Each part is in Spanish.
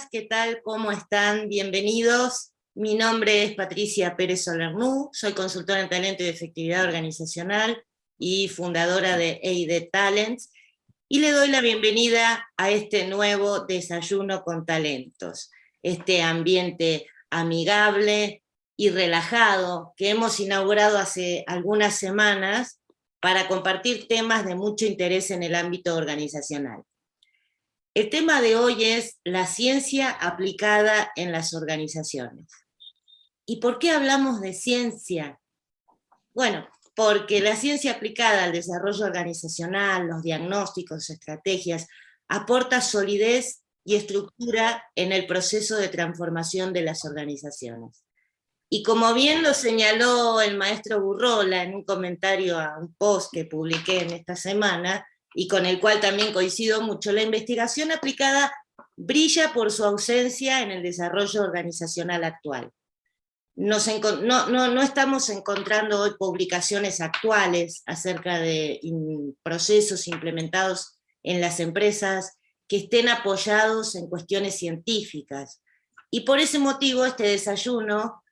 días, ¿qué tal? ¿Cómo están? Bienvenidos. Mi nombre es Patricia Pérez Solernú, soy consultora en talento y efectividad organizacional y fundadora de EID Talents, y le doy la bienvenida a este nuevo Desayuno con Talentos, este ambiente amigable y relajado que hemos inaugurado hace algunas semanas para compartir temas de mucho interés en el ámbito organizacional. El tema de hoy es la ciencia aplicada en las organizaciones. ¿Y por qué hablamos de ciencia? Bueno, porque la ciencia aplicada al desarrollo organizacional, los diagnósticos, estrategias, aporta solidez y estructura en el proceso de transformación de las organizaciones. Y como bien lo señaló el maestro Gurrola en un comentario a un post que publiqué en esta semana, y con el cual también coincido mucho, la investigación aplicada brilla por su ausencia en el desarrollo organizacional actual. No estamos encontrando hoy publicaciones actuales acerca de procesos implementados en las empresas que estén apoyados en cuestiones científicas. Y por ese motivo este desayuno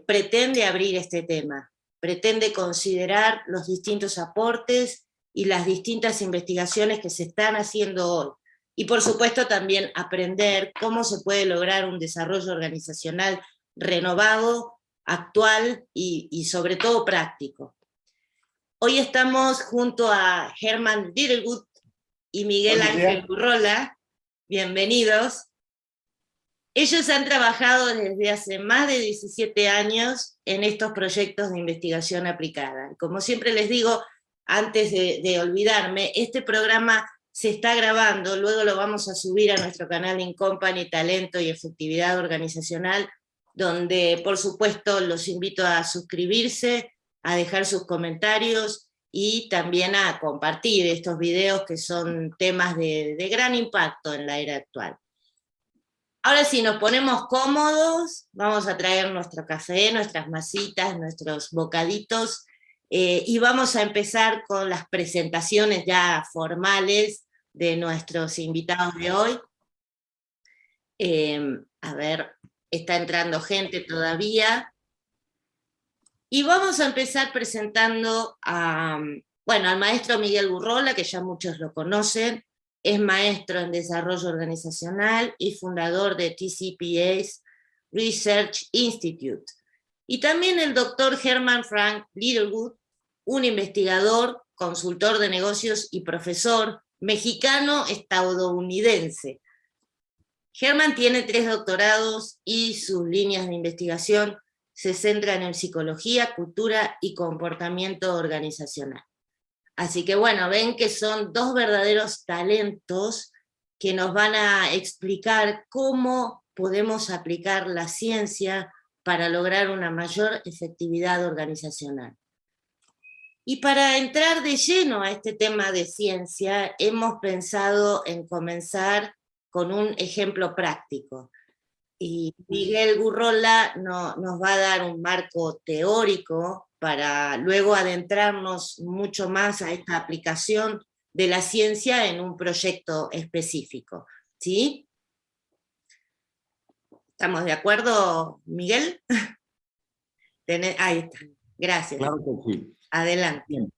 pretende abrir este tema, pretende considerar los distintos aportes y las distintas investigaciones que se están haciendo hoy. Y por supuesto también aprender cómo se puede lograr un desarrollo organizacional renovado, actual y sobre todo práctico. Hoy estamos junto a Herman Littlewood y Miguel Ángel Gurrola. Bienvenidos. Ellos han trabajado desde hace más de 17 años en estos proyectos de investigación aplicada. Como siempre les digo, antes de olvidarme, este programa se está grabando, luego lo vamos a subir a nuestro canal InCompany, Talento y Efectividad Organizacional, donde por supuesto los invito a suscribirse, a dejar sus comentarios y también a compartir estos videos que son temas de gran impacto en la era actual. Ahora sí, nos ponemos cómodos, vamos a traer nuestro café, nuestras masitas, nuestros bocaditos, y vamos a empezar con las presentaciones ya formales de nuestros invitados de hoy. A ver, está entrando gente todavía. Y vamos a empezar presentando al maestro Miguel Gurrola, que ya muchos lo conocen. Es maestro en desarrollo organizacional y fundador de TCPA's Research Institute. Y también el doctor Herman Frank Littlewood, un investigador, consultor de negocios y profesor mexicano-estadounidense. Herman tiene 3 doctorados y sus líneas de investigación se centran en psicología, cultura y comportamiento organizacional. Así que bueno, ven que son 2 verdaderos talentos que nos van a explicar cómo podemos aplicar la ciencia para lograr una mayor efectividad organizacional. Y para entrar de lleno a este tema de ciencia, hemos pensado en comenzar con un ejemplo práctico. Y Miguel Gurrola nos va a dar un marco teórico para luego adentrarnos mucho más a esta aplicación de la ciencia en un proyecto específico. ¿Sí? ¿Estamos de acuerdo, Miguel? Ahí está. Gracias. Claro que sí. Adelante. Bien.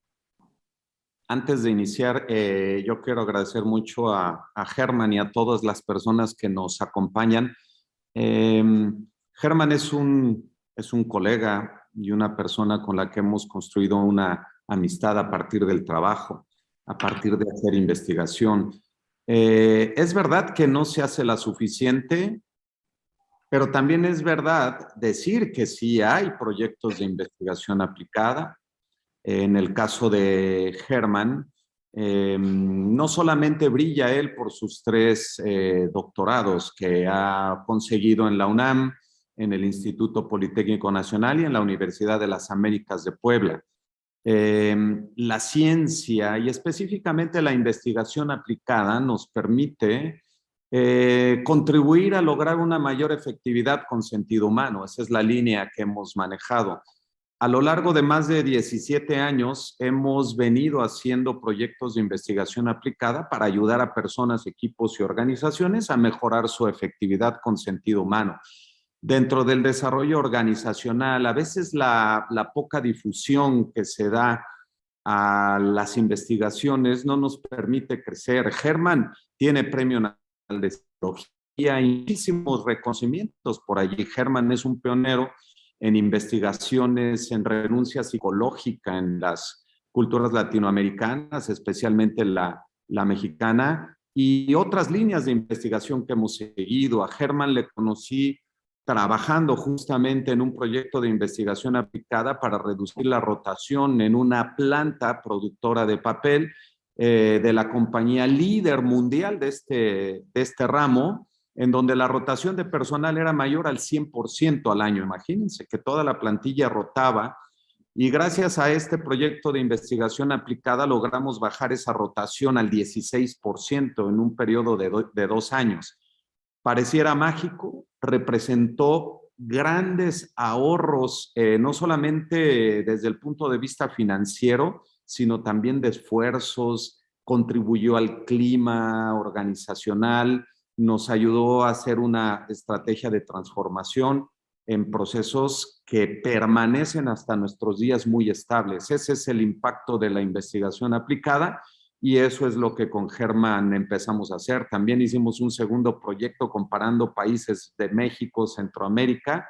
Antes de iniciar, yo quiero agradecer mucho a Herman y a todas las personas que nos acompañan. Herman es un colega y una persona con la que hemos construido una amistad a partir del trabajo, a partir de hacer investigación. Es verdad que no se hace la suficiente, pero también es verdad decir que sí hay proyectos de investigación aplicada. En el caso de Herman, no solamente brilla él por sus 3 doctorados que ha conseguido en la UNAM, en el Instituto Politécnico Nacional y en la Universidad de las Américas de Puebla. La ciencia y específicamente la investigación aplicada nos permite contribuir a lograr una mayor efectividad con sentido humano. Esa es la línea que hemos manejado. A lo largo de más de 17 años hemos venido haciendo proyectos de investigación aplicada para ayudar a personas, equipos y organizaciones a mejorar su efectividad con sentido humano. Dentro del desarrollo organizacional, a veces la poca difusión que se da a las investigaciones no nos permite crecer. Germán tiene Premio Nacional de Psicología y muchísimos reconocimientos por allí. Germán es un pionero en investigaciones en renuncia psicológica en las culturas latinoamericanas, especialmente la mexicana, y otras líneas de investigación que hemos seguido. A Germán le conocí trabajando justamente en un proyecto de investigación aplicada para reducir la rotación en una planta productora de papel de la compañía líder mundial de este ramo, en donde la rotación de personal era mayor al 100% al año. Imagínense que toda la plantilla rotaba y gracias a este proyecto de investigación aplicada logramos bajar esa rotación al 16% en un periodo de 2 años. Pareciera mágico, representó grandes ahorros, no solamente desde el punto de vista financiero, sino también de esfuerzos, contribuyó al clima organizacional, nos ayudó a hacer una estrategia de transformación en procesos que permanecen hasta nuestros días muy estables. Ese es el impacto de la investigación aplicada y eso es lo que con Germán empezamos a hacer. También hicimos un segundo proyecto comparando países de México, Centroamérica,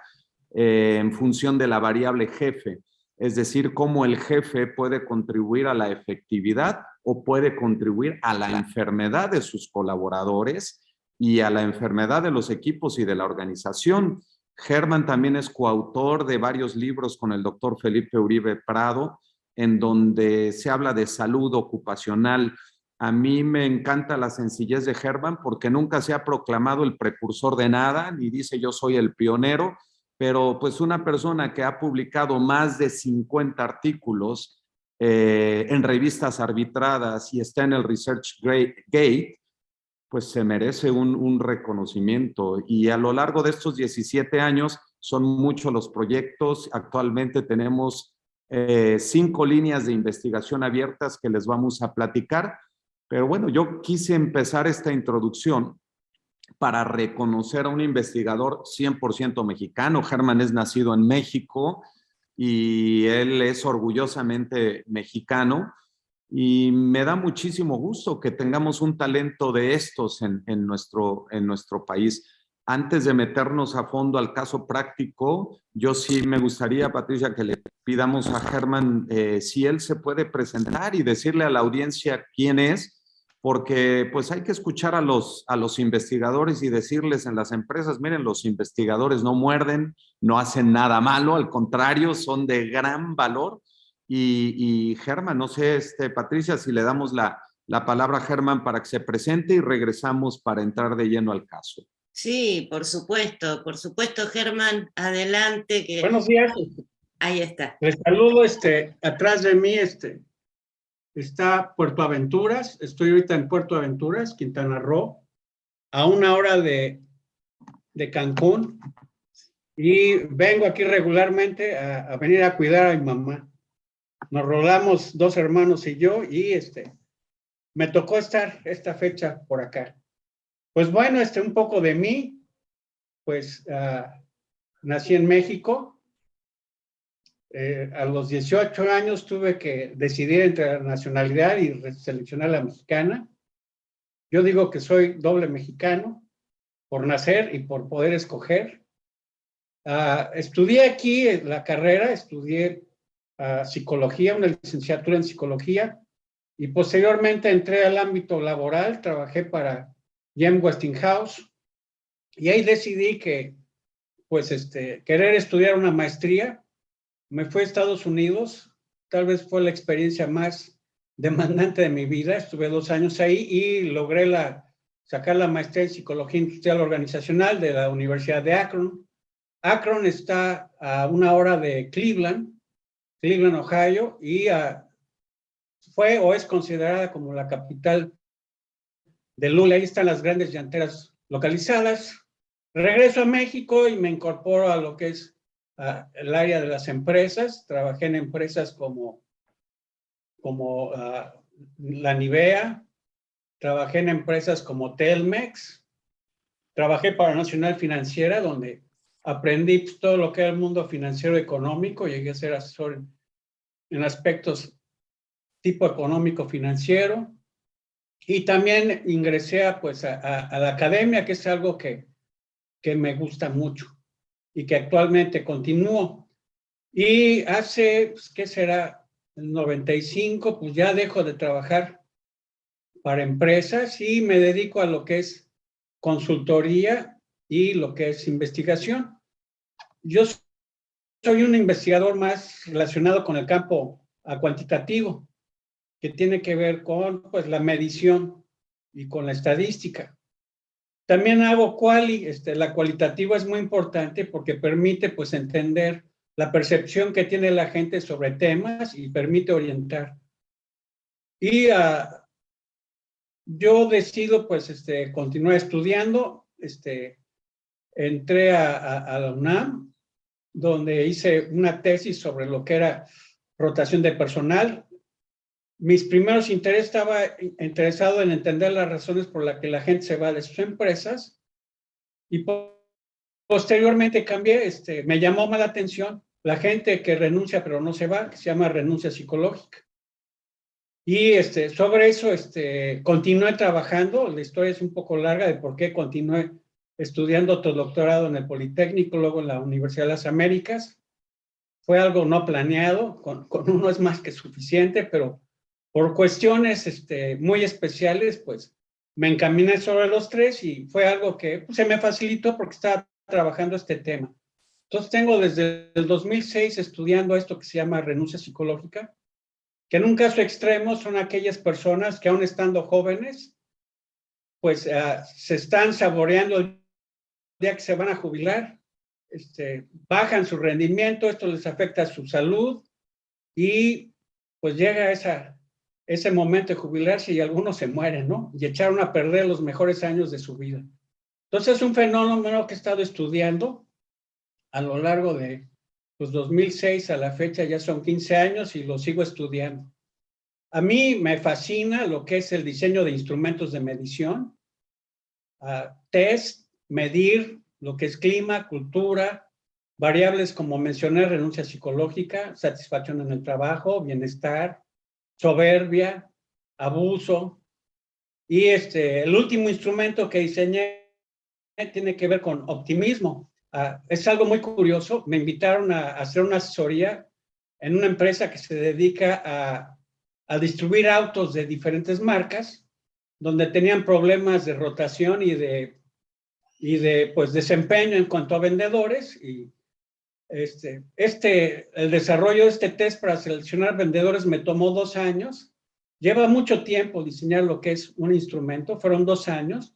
en función de la variable jefe. Es decir, cómo el jefe puede contribuir a la efectividad o puede contribuir a la enfermedad de sus colaboradores y a la enfermedad de los equipos y de la organización. Germán también es coautor de varios libros con el doctor Felipe Uribe Prado, en donde se habla de salud ocupacional. A mí me encanta la sencillez de Germán porque nunca se ha proclamado el precursor de nada, ni dice yo soy el pionero, pero pues una persona que ha publicado más de 50 artículos en revistas arbitradas y está en el ResearchGate, pues se merece un reconocimiento. Y a lo largo de estos 17 años son muchos los proyectos. Actualmente tenemos 5 líneas de investigación abiertas que les vamos a platicar. Pero bueno, yo quise empezar esta introducción para reconocer a un investigador 100% mexicano. Germán es nacido en México y él es orgullosamente mexicano. Y me da muchísimo gusto que tengamos un talento de estos en nuestro país. Antes de meternos a fondo al caso práctico, yo sí me gustaría, Patricia, que le pidamos a Germán si él se puede presentar y decirle a la audiencia quién es, porque pues hay que escuchar a los investigadores y decirles en las empresas, miren, los investigadores no muerden, no hacen nada malo, al contrario, son de gran valor. Y Germán, no sé, Patricia, si le damos la palabra a Germán para que se presente y regresamos para entrar de lleno al caso. Sí, por supuesto, Germán, adelante. Buenos días. Ahí está. Les saludo, atrás de mí, está Puerto Aventuras. Estoy ahorita en Puerto Aventuras, Quintana Roo, a 1 hora de Cancún. Y vengo aquí regularmente a venir a cuidar a mi mamá. Nos rolamos 2 hermanos y yo, y me tocó estar esta fecha por acá. Pues bueno, un poco de mí, pues nací en México. A los 18 años tuve que decidir entre la nacionalidad y seleccionar la mexicana. Yo digo que soy doble mexicano, por nacer y por poder escoger. Estudié aquí la carrera, estudié psicología, una licenciatura en psicología, y posteriormente entré al ámbito laboral, trabajé para James Westinghouse, y ahí decidí que, pues, querer estudiar una maestría. Me fui a Estados Unidos, tal vez fue la experiencia más demandante de mi vida. Estuve 2 años ahí y logré sacar la maestría en Psicología Industrial Organizacional de la Universidad de Akron. Akron está a 1 hora de Cleveland, Ohio, y fue o es considerada como la capital del hule. Ahí están las grandes llanteras localizadas. Regreso a México y me incorporo a lo que es el área de las empresas. Trabajé en empresas como la Nivea, trabajé en empresas como Telmex, trabajé para Nacional Financiera, donde aprendí pues, todo lo que era el mundo financiero económico. Llegué a ser asesor en aspectos tipo económico financiero. Y también ingresé a la academia, que es algo que me gusta mucho y que actualmente continúo. Y hace, pues, ¿qué será? El 95, pues ya dejo de trabajar para empresas y me dedico a lo que es consultoría y lo que es investigación. Yo soy un investigador más relacionado con el campo cuantitativo, que tiene que ver con pues, la medición y con la estadística. También hago la cualitativa es muy importante porque permite pues entender la percepción que tiene la gente sobre temas y permite orientar. Y yo decido pues continuar estudiando, entré a la UNAM, donde hice una tesis sobre lo que era rotación de personal. Mis primeros intereses, estaba interesado en entender las razones por las que la gente se va de sus empresas, y posteriormente cambié, me llamó más la atención la gente que renuncia pero no se va, que se llama renuncia psicológica. Y sobre eso continué trabajando. La historia es un poco larga de por qué continué estudiando otro doctorado en el Politécnico, luego en la Universidad de las Américas. Fue algo no planeado, con uno es más que suficiente, pero por cuestiones muy especiales, pues me encaminé sobre los tres y fue algo que pues, se me facilitó porque estaba trabajando este tema. Entonces tengo desde el 2006 estudiando esto que se llama renuncia psicológica, que en un caso extremo son aquellas personas que aún estando jóvenes, pues se están saboreando el día que se van a jubilar, bajan su rendimiento, esto les afecta a su salud y pues llega ese momento de jubilarse y algunos se mueren, ¿no? Y echaron a perder los mejores años de su vida. Entonces es un fenómeno que he estado estudiando a lo largo de pues 2006 a la fecha, ya son 15 años y lo sigo estudiando. A mí me fascina lo que es el diseño de instrumentos de medición, test, medir lo que es clima, cultura, variables como mencioné, renuncia psicológica, satisfacción en el trabajo, bienestar, soberbia, abuso. Y el último instrumento que diseñé tiene que ver con optimismo. Es algo muy curioso. Me invitaron a hacer una asesoría en una empresa que se dedica a distribuir autos de diferentes marcas, donde tenían problemas de rotación y de pues, desempeño en cuanto a vendedores. Y el desarrollo de este test para seleccionar vendedores me tomó 2 años. Lleva mucho tiempo diseñar lo que es un instrumento, fueron 2 años.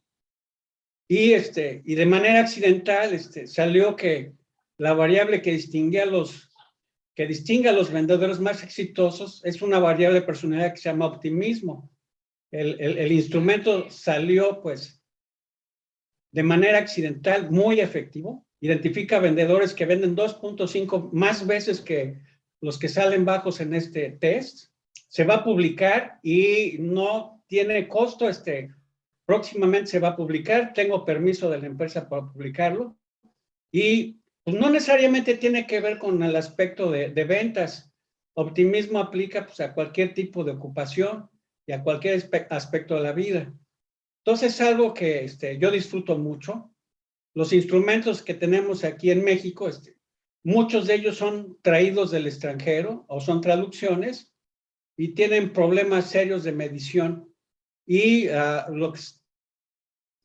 Y de manera accidental salió que la variable que distingue a los vendedores más exitosos es una variable de personalidad que se llama optimismo. El instrumento salió pues de manera accidental, muy efectivo. Identifica vendedores que venden 2.5 más veces que los que salen bajos en este test. Se va a publicar y no tiene costo. Próximamente se va a publicar. Tengo permiso de la empresa para publicarlo. Y pues, no necesariamente tiene que ver con el aspecto de ventas. Optimismo aplica pues, a cualquier tipo de ocupación y a cualquier aspecto de la vida. Entonces es algo que yo disfruto mucho. Los instrumentos que tenemos aquí en México, muchos de ellos son traídos del extranjero o son traducciones y tienen problemas serios de medición. Y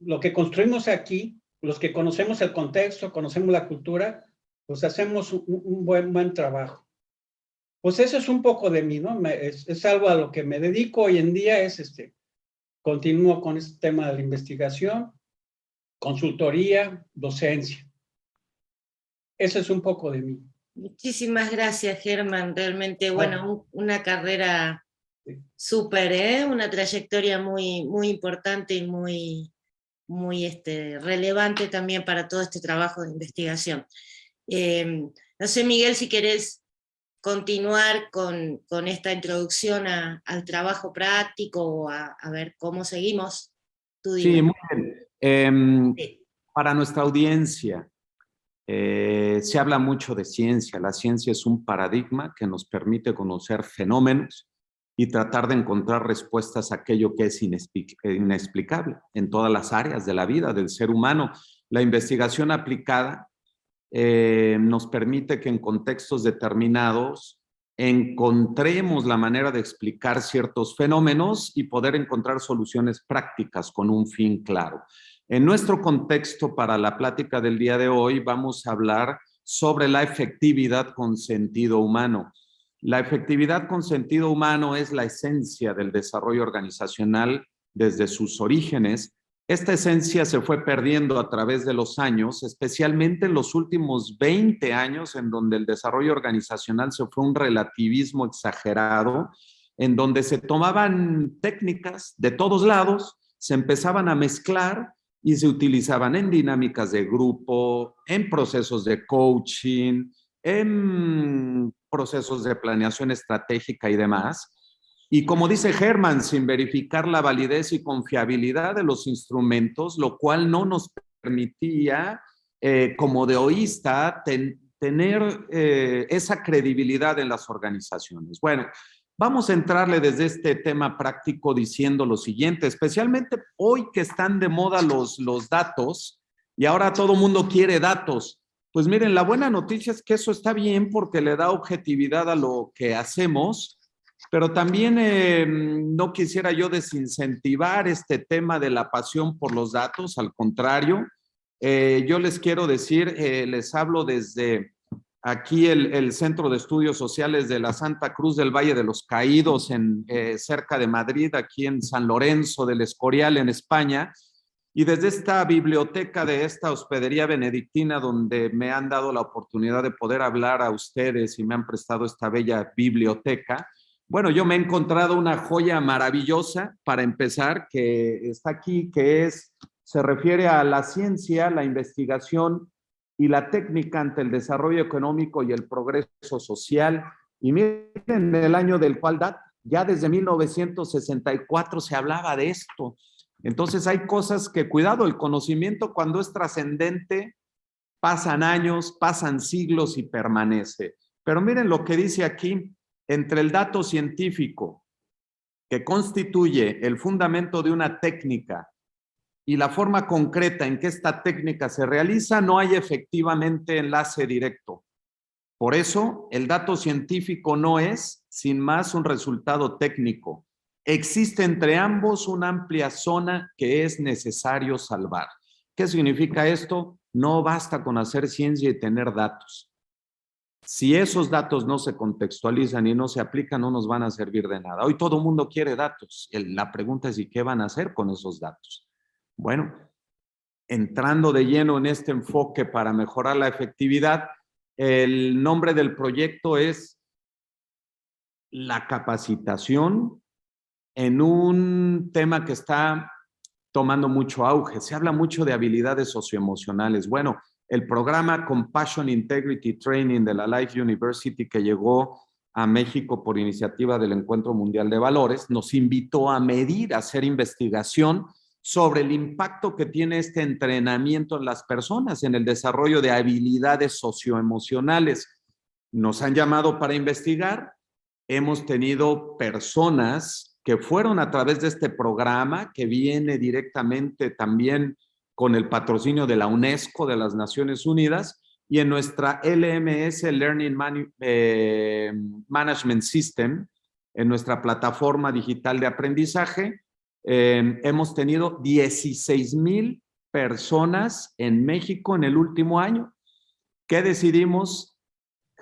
lo que construimos aquí, los que conocemos el contexto, conocemos la cultura, pues hacemos un buen trabajo. Pues eso es un poco de mí, ¿no? Es algo a lo que me dedico hoy en día, continúo con este tema de la investigación, consultoría, docencia. Eso es un poco de mí. Muchísimas gracias, Germán. Realmente, bueno, una carrera súper, una trayectoria muy, muy importante y muy relevante también para todo este trabajo de investigación. No sé, Miguel, si querés continuar con esta introducción al trabajo práctico o a ver cómo seguimos. Tú dime. Sí, muy bien. Sí. Para nuestra audiencia, se habla mucho de ciencia. La ciencia es un paradigma que nos permite conocer fenómenos y tratar de encontrar respuestas a aquello que es inexplicable en todas las áreas de la vida del ser humano. La investigación aplicada nos permite que en contextos determinados encontremos la manera de explicar ciertos fenómenos y poder encontrar soluciones prácticas con un fin claro. En nuestro contexto, para la plática del día de hoy, vamos a hablar sobre la efectividad con sentido humano. La efectividad con sentido humano es la esencia del desarrollo organizacional desde sus orígenes. Esta esencia se fue perdiendo a través de los años, especialmente en los últimos 20 años, en donde el desarrollo organizacional se fue un relativismo exagerado, en donde se tomaban técnicas de todos lados, se empezaban a mezclar y se utilizaban en dinámicas de grupo, en procesos de coaching, en procesos de planeación estratégica y demás. Y como dice Herman, sin verificar la validez y confiabilidad de los instrumentos, lo cual no nos permitía, como deoísta, tener esa credibilidad en las organizaciones. Bueno, vamos a entrarle desde este tema práctico diciendo lo siguiente, especialmente hoy que están de moda los datos y ahora todo el mundo quiere datos. Pues miren, la buena noticia es que eso está bien porque le da objetividad a lo que hacemos. Pero también no quisiera yo desincentivar este tema de la pasión por los datos, al contrario, yo les quiero decir, les hablo desde aquí el Centro de Estudios Sociales de la Santa Cruz del Valle de los Caídos, cerca de Madrid, aquí en San Lorenzo del Escorial, en España, y desde esta biblioteca de esta hospedería benedictina donde me han dado la oportunidad de poder hablar a ustedes y me han prestado esta bella biblioteca. Bueno, yo me he encontrado una joya maravillosa para empezar, que está aquí, que se refiere a la ciencia, la investigación y la técnica ante el desarrollo económico y el progreso social. Y miren el año del cual data, ya desde 1964 se hablaba de esto. Entonces hay cosas que, cuidado, el conocimiento cuando es trascendente, pasan años, pasan siglos y permanece. Pero miren lo que dice aquí. Entre el dato científico que constituye el fundamento de una técnica y la forma concreta en que esta técnica se realiza, no hay efectivamente enlace directo. Por eso, el dato científico no es, sin más, un resultado técnico. Existe entre ambos una amplia zona que es necesario salvar. ¿Qué significa esto? No basta con hacer ciencia y tener datos. Si esos datos no se contextualizan y no se aplican, no nos van a servir de nada. Hoy todo el mundo quiere datos. La pregunta es, ¿y qué van a hacer con esos datos? Bueno, entrando de lleno en este enfoque para mejorar la efectividad, el nombre del proyecto es la capacitación en un tema que está tomando mucho auge. Se habla mucho de habilidades socioemocionales. Bueno, el programa Compassion Integrity Training de la Life University, que llegó a México por iniciativa del Encuentro Mundial de Valores, nos invitó a medir, a hacer investigación sobre el impacto que tiene este entrenamiento en las personas, en el desarrollo de habilidades socioemocionales. Nos han llamado para investigar. Hemos tenido personas que fueron a través de este programa, que viene directamente también con el patrocinio de la UNESCO, de las Naciones Unidas, y en nuestra LMS, Learning Management System, en nuestra plataforma digital de aprendizaje, hemos tenido 16,000 personas en México en el último año. ¿Qué decidimos?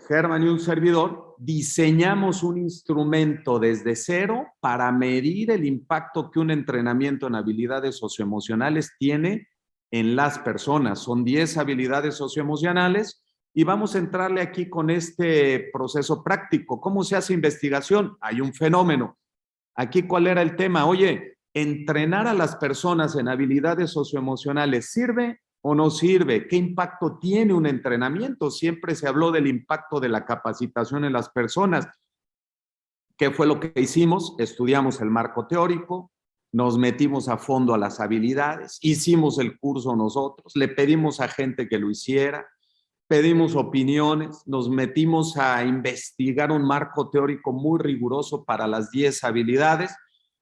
Herman y un servidor diseñamos un instrumento desde cero para medir el impacto que un entrenamiento en habilidades socioemocionales tiene en las personas. Son 10 habilidades socioemocionales y vamos a entrarle aquí con este proceso práctico. ¿Cómo se hace investigación? Hay un fenómeno. Aquí, ¿cuál era el tema? Oye, ¿entrenar a las personas en habilidades socioemocionales sirve o no sirve? ¿Qué impacto tiene un entrenamiento? Siempre se habló del impacto de la capacitación en las personas. ¿Qué fue lo que hicimos? Estudiamos el marco teórico, nos metimos a fondo a las habilidades, hicimos el curso nosotros, le pedimos a gente que lo hiciera, pedimos opiniones, nos metimos a investigar un marco teórico muy riguroso para las 10 habilidades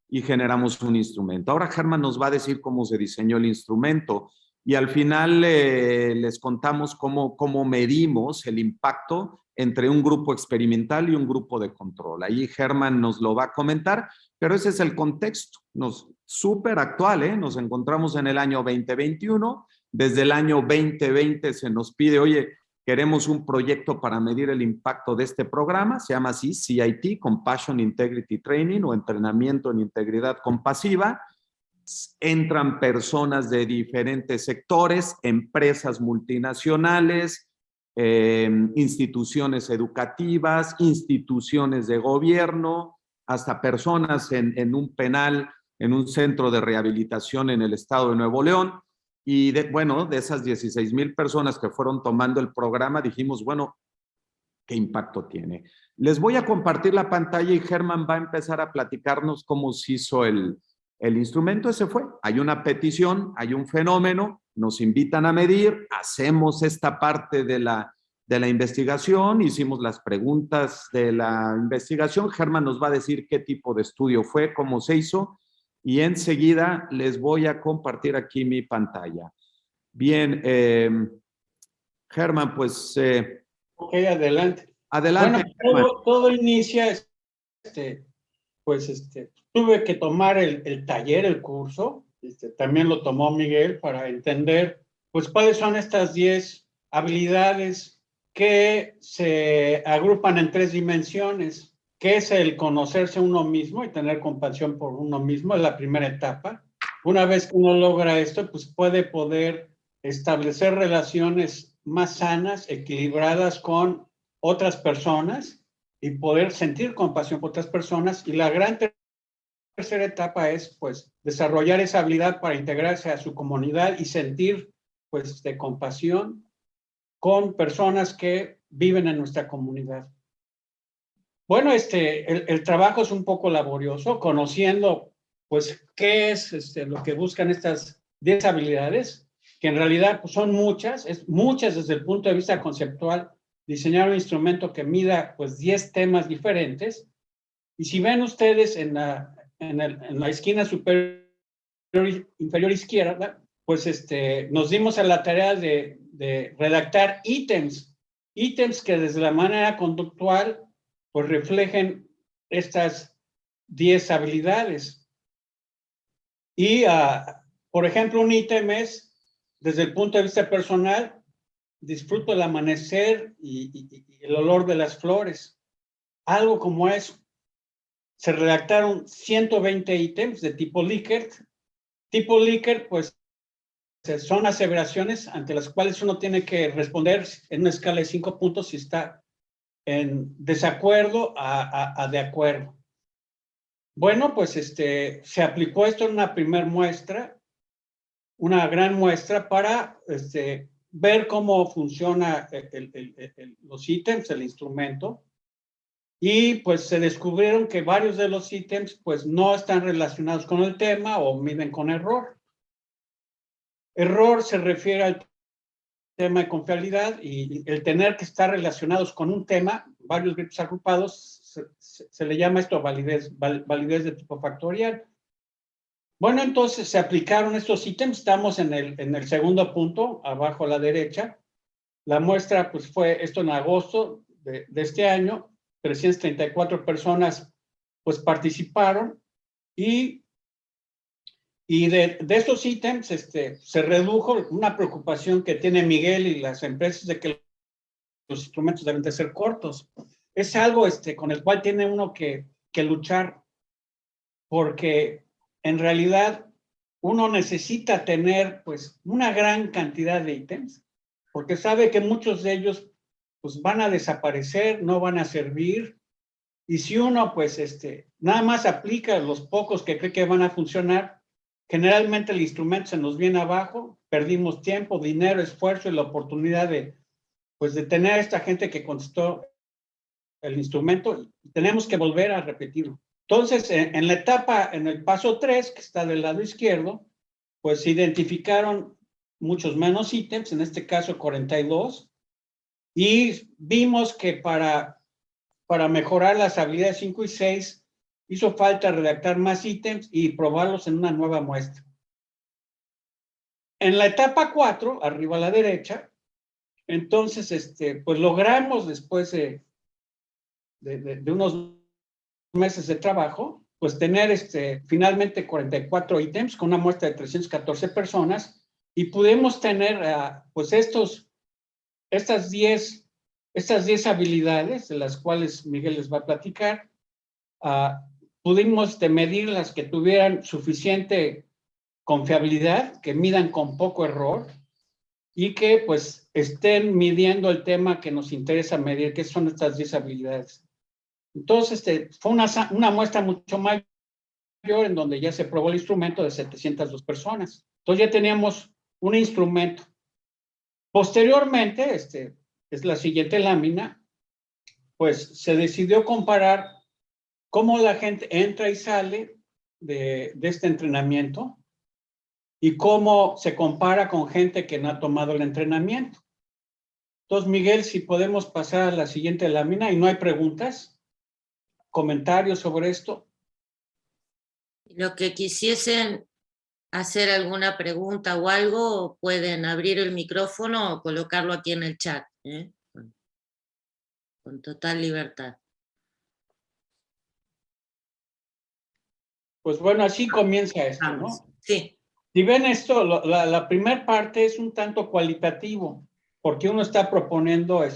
y generamos un instrumento. Ahora Germán nos va a decir cómo se diseñó el instrumento y al final les contamos cómo medimos el impacto entre un grupo experimental y un grupo de control. Ahí Germán nos lo va a comentar, pero ese es el contexto, súper actual, ¿eh? Nos encontramos en el año 2021, desde el año 2020 se nos pide, oye, queremos un proyecto para medir el impacto de este programa, se llama así, CIT, Compassion Integrity Training o Entrenamiento en Integridad Compasiva. Entran personas de diferentes sectores, empresas multinacionales, instituciones educativas, instituciones de gobierno, hasta personas en un penal, en un centro de rehabilitación en el estado de Nuevo León. Y de esas 16,000 personas que fueron tomando el programa, dijimos, bueno, ¿qué impacto tiene? Les voy a compartir la pantalla y Germán va a empezar a platicarnos cómo se hizo el instrumento. Ese fue, hay una petición, hay un fenómeno, nos invitan a medir, hacemos esta parte de la investigación, hicimos las preguntas de la investigación, Germán nos va a decir qué tipo de estudio fue, cómo se hizo, y enseguida les voy a compartir aquí mi pantalla. Bien, Germán, pues... ok, adelante. Adelante. Bueno, todo inicia, tuve que tomar el taller, el curso, también lo tomó Miguel para entender, pues, cuáles son estas 10 habilidades que se agrupan en 3 dimensiones, que es el conocerse uno mismo y tener compasión por uno mismo, es la primera etapa. Una vez que uno logra esto, pues puede poder establecer relaciones más sanas, equilibradas con otras personas y poder sentir compasión por otras personas. Y la gran tercera etapa es, pues, desarrollar esa habilidad para integrarse a su comunidad y sentir, pues, de compasión con personas que viven en nuestra comunidad. Bueno, el trabajo es un poco laborioso, conociendo, pues, qué es lo que buscan estas 10 habilidades, que en realidad, pues, son muchas desde el punto de vista conceptual, diseñar un instrumento que mida, pues, 10 temas diferentes. Y si ven ustedes en la esquina superior inferior izquierda, pues nos dimos a la tarea de redactar ítems que desde la manera conductual pues reflejen estas 10 habilidades. Y, por ejemplo, un ítem es, desde el punto de vista personal, disfruto el amanecer y el olor de las flores. Algo como eso. Se redactaron 120 ítems de tipo Likert. Tipo Likert, pues, son aseveraciones ante las cuales uno tiene que responder en una escala de 5 puntos si está en desacuerdo a de acuerdo. Bueno, pues se aplicó esto en una primer muestra, una gran muestra para ver cómo funciona los ítems, el instrumento. Y pues se descubrieron que varios de los ítems pues no están relacionados con el tema o miden con error. Error se refiere al tema de confiabilidad y el tener que estar relacionados con un tema, varios grupos agrupados, se le llama esto validez de tipo factorial. Bueno, entonces se aplicaron estos ítems, estamos en el segundo punto, abajo a la derecha. La muestra pues fue esto en agosto de este año, 334 personas pues participaron y de estos ítems se redujo una preocupación que tiene Miguel y las empresas de que los instrumentos deben de ser cortos. Es algo con el cual tiene uno que luchar, porque en realidad uno necesita tener pues una gran cantidad de ítems, porque sabe que muchos de ellos pues van a desaparecer, no van a servir, y si uno pues nada más aplica los pocos que cree que van a funcionar, generalmente el instrumento se nos viene abajo, perdimos tiempo, dinero, esfuerzo y la oportunidad de, pues, de tener a esta gente que contestó el instrumento y tenemos que volver a repetirlo. Entonces, en la etapa, en el paso 3, que está del lado izquierdo, pues se identificaron muchos menos ítems, en este caso 42, y vimos que para mejorar las habilidades 5 y 6, hizo falta redactar más ítems y probarlos en una nueva muestra. En la etapa 4, arriba a la derecha, entonces, pues logramos después de unos meses de trabajo, pues tener finalmente 44 ítems con una muestra de 314 personas y pudimos tener pues estas 10 habilidades de las cuales Miguel les va a platicar. Pudimos medir las que tuvieran suficiente confiabilidad, que midan con poco error y que pues estén midiendo el tema que nos interesa medir, que son estas 10 habilidades. Entonces, fue una muestra mucho mayor en donde ya se probó el instrumento de 702 personas. Entonces ya teníamos un instrumento. Posteriormente, es la siguiente lámina, pues se decidió comparar cómo la gente entra y sale de este entrenamiento y cómo se compara con gente que no ha tomado el entrenamiento. Entonces, Miguel, si podemos pasar a la siguiente lámina y no hay preguntas, comentarios sobre esto. Los que quisiesen hacer alguna pregunta o algo, pueden abrir el micrófono o colocarlo aquí en el chat, ¿eh? Con total libertad. Pues bueno, así comienza esto, ¿no? Sí. Si ven esto, la primera parte es un tanto cualitativo, porque uno está proponiendo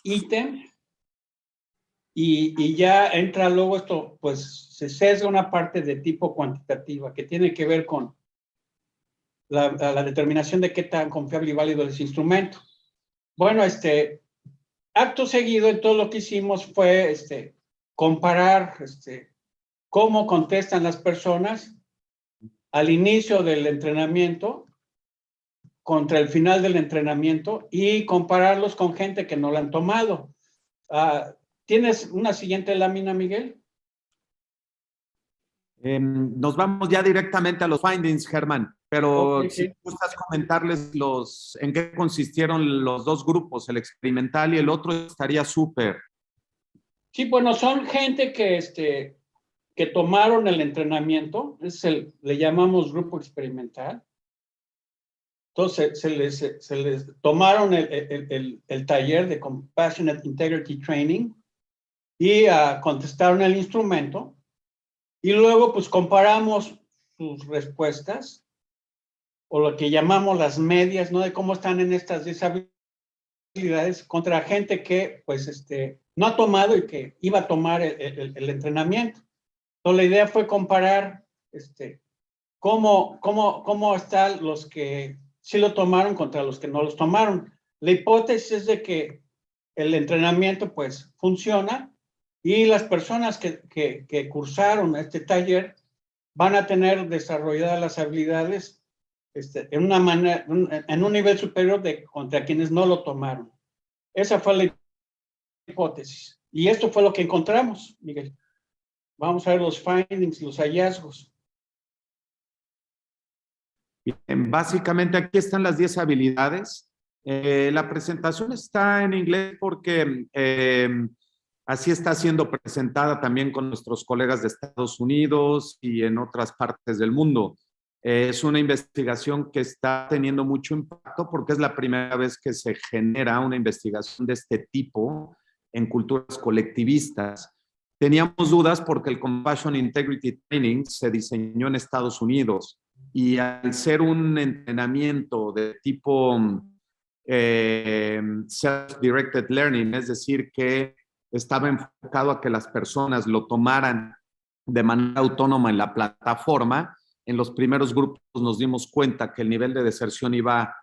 ítem y ya entra luego esto, pues se sesga una parte de tipo cuantitativa que tiene que ver con la determinación de qué tan confiable y válido es el instrumento. Bueno, acto seguido en todo lo que hicimos fue comparar cómo contestan las personas al inicio del entrenamiento contra el final del entrenamiento y compararlos con gente que no lo han tomado. ¿Tienes una siguiente lámina, Miguel? Nos vamos ya directamente a los findings, Germán, pero Okay, si sí. gustas comentarles en qué consistieron los dos grupos, el experimental y el otro, estaría súper. Sí, bueno, son gente que tomaron el entrenamiento, le llamamos grupo experimental. Entonces, se les tomaron el taller de Compassionate Integrity Training y contestaron el instrumento. Y luego, pues, comparamos sus respuestas, o lo que llamamos las medias, ¿no? De cómo están en estas 10 habilidades contra gente que, pues, no ha tomado y que iba a tomar el entrenamiento. Entonces, la idea fue comparar, cómo están los que sí lo tomaron contra los que no los tomaron. La hipótesis es de que el entrenamiento, pues, funciona y las personas que cursaron este taller van a tener desarrolladas las habilidades en un nivel superior contra quienes no lo tomaron. Esa fue la hipótesis. Y esto fue lo que encontramos, Miguel. Vamos a ver los findings, los hallazgos. Bien, básicamente aquí están las 10 habilidades. La presentación está en inglés porque así está siendo presentada también con nuestros colegas de Estados Unidos y en otras partes del mundo. Es una investigación que está teniendo mucho impacto porque es la primera vez que se genera una investigación de este tipo en culturas colectivistas. Teníamos dudas porque el Compassion Integrity Training se diseñó en Estados Unidos y al ser un entrenamiento de tipo self-directed learning, es decir, que estaba enfocado a que las personas lo tomaran de manera autónoma en la plataforma, en los primeros grupos nos dimos cuenta que el nivel de deserción iba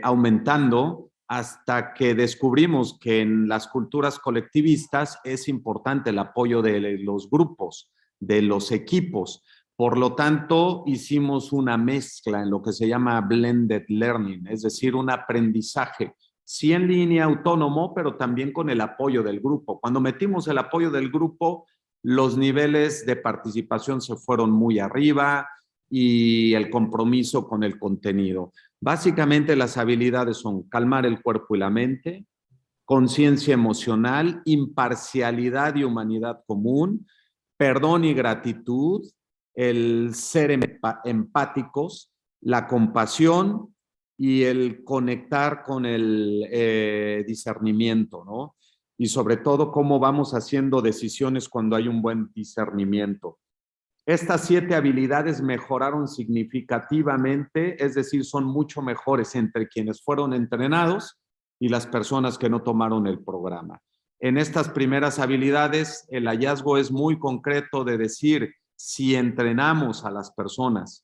aumentando hasta que descubrimos que en las culturas colectivistas es importante el apoyo de los grupos, de los equipos, Por lo tanto, hicimos una mezcla en lo que se llama blended learning, es decir, un aprendizaje, sí en línea, autónomo, pero también con el apoyo del grupo. Cuando metimos el apoyo del grupo, los niveles de participación se fueron muy arriba y el compromiso con el contenido. Básicamente las habilidades son calmar el cuerpo y la mente, conciencia emocional, imparcialidad y humanidad común, perdón y gratitud, el ser empáticos, la compasión y el conectar con el discernimiento, ¿no? Y sobre todo cómo vamos haciendo decisiones cuando hay un buen discernimiento. Estas 7 habilidades mejoraron significativamente, es decir, son mucho mejores entre quienes fueron entrenados y las personas que no tomaron el programa. En estas primeras habilidades, el hallazgo es muy concreto de decir, si entrenamos a las personas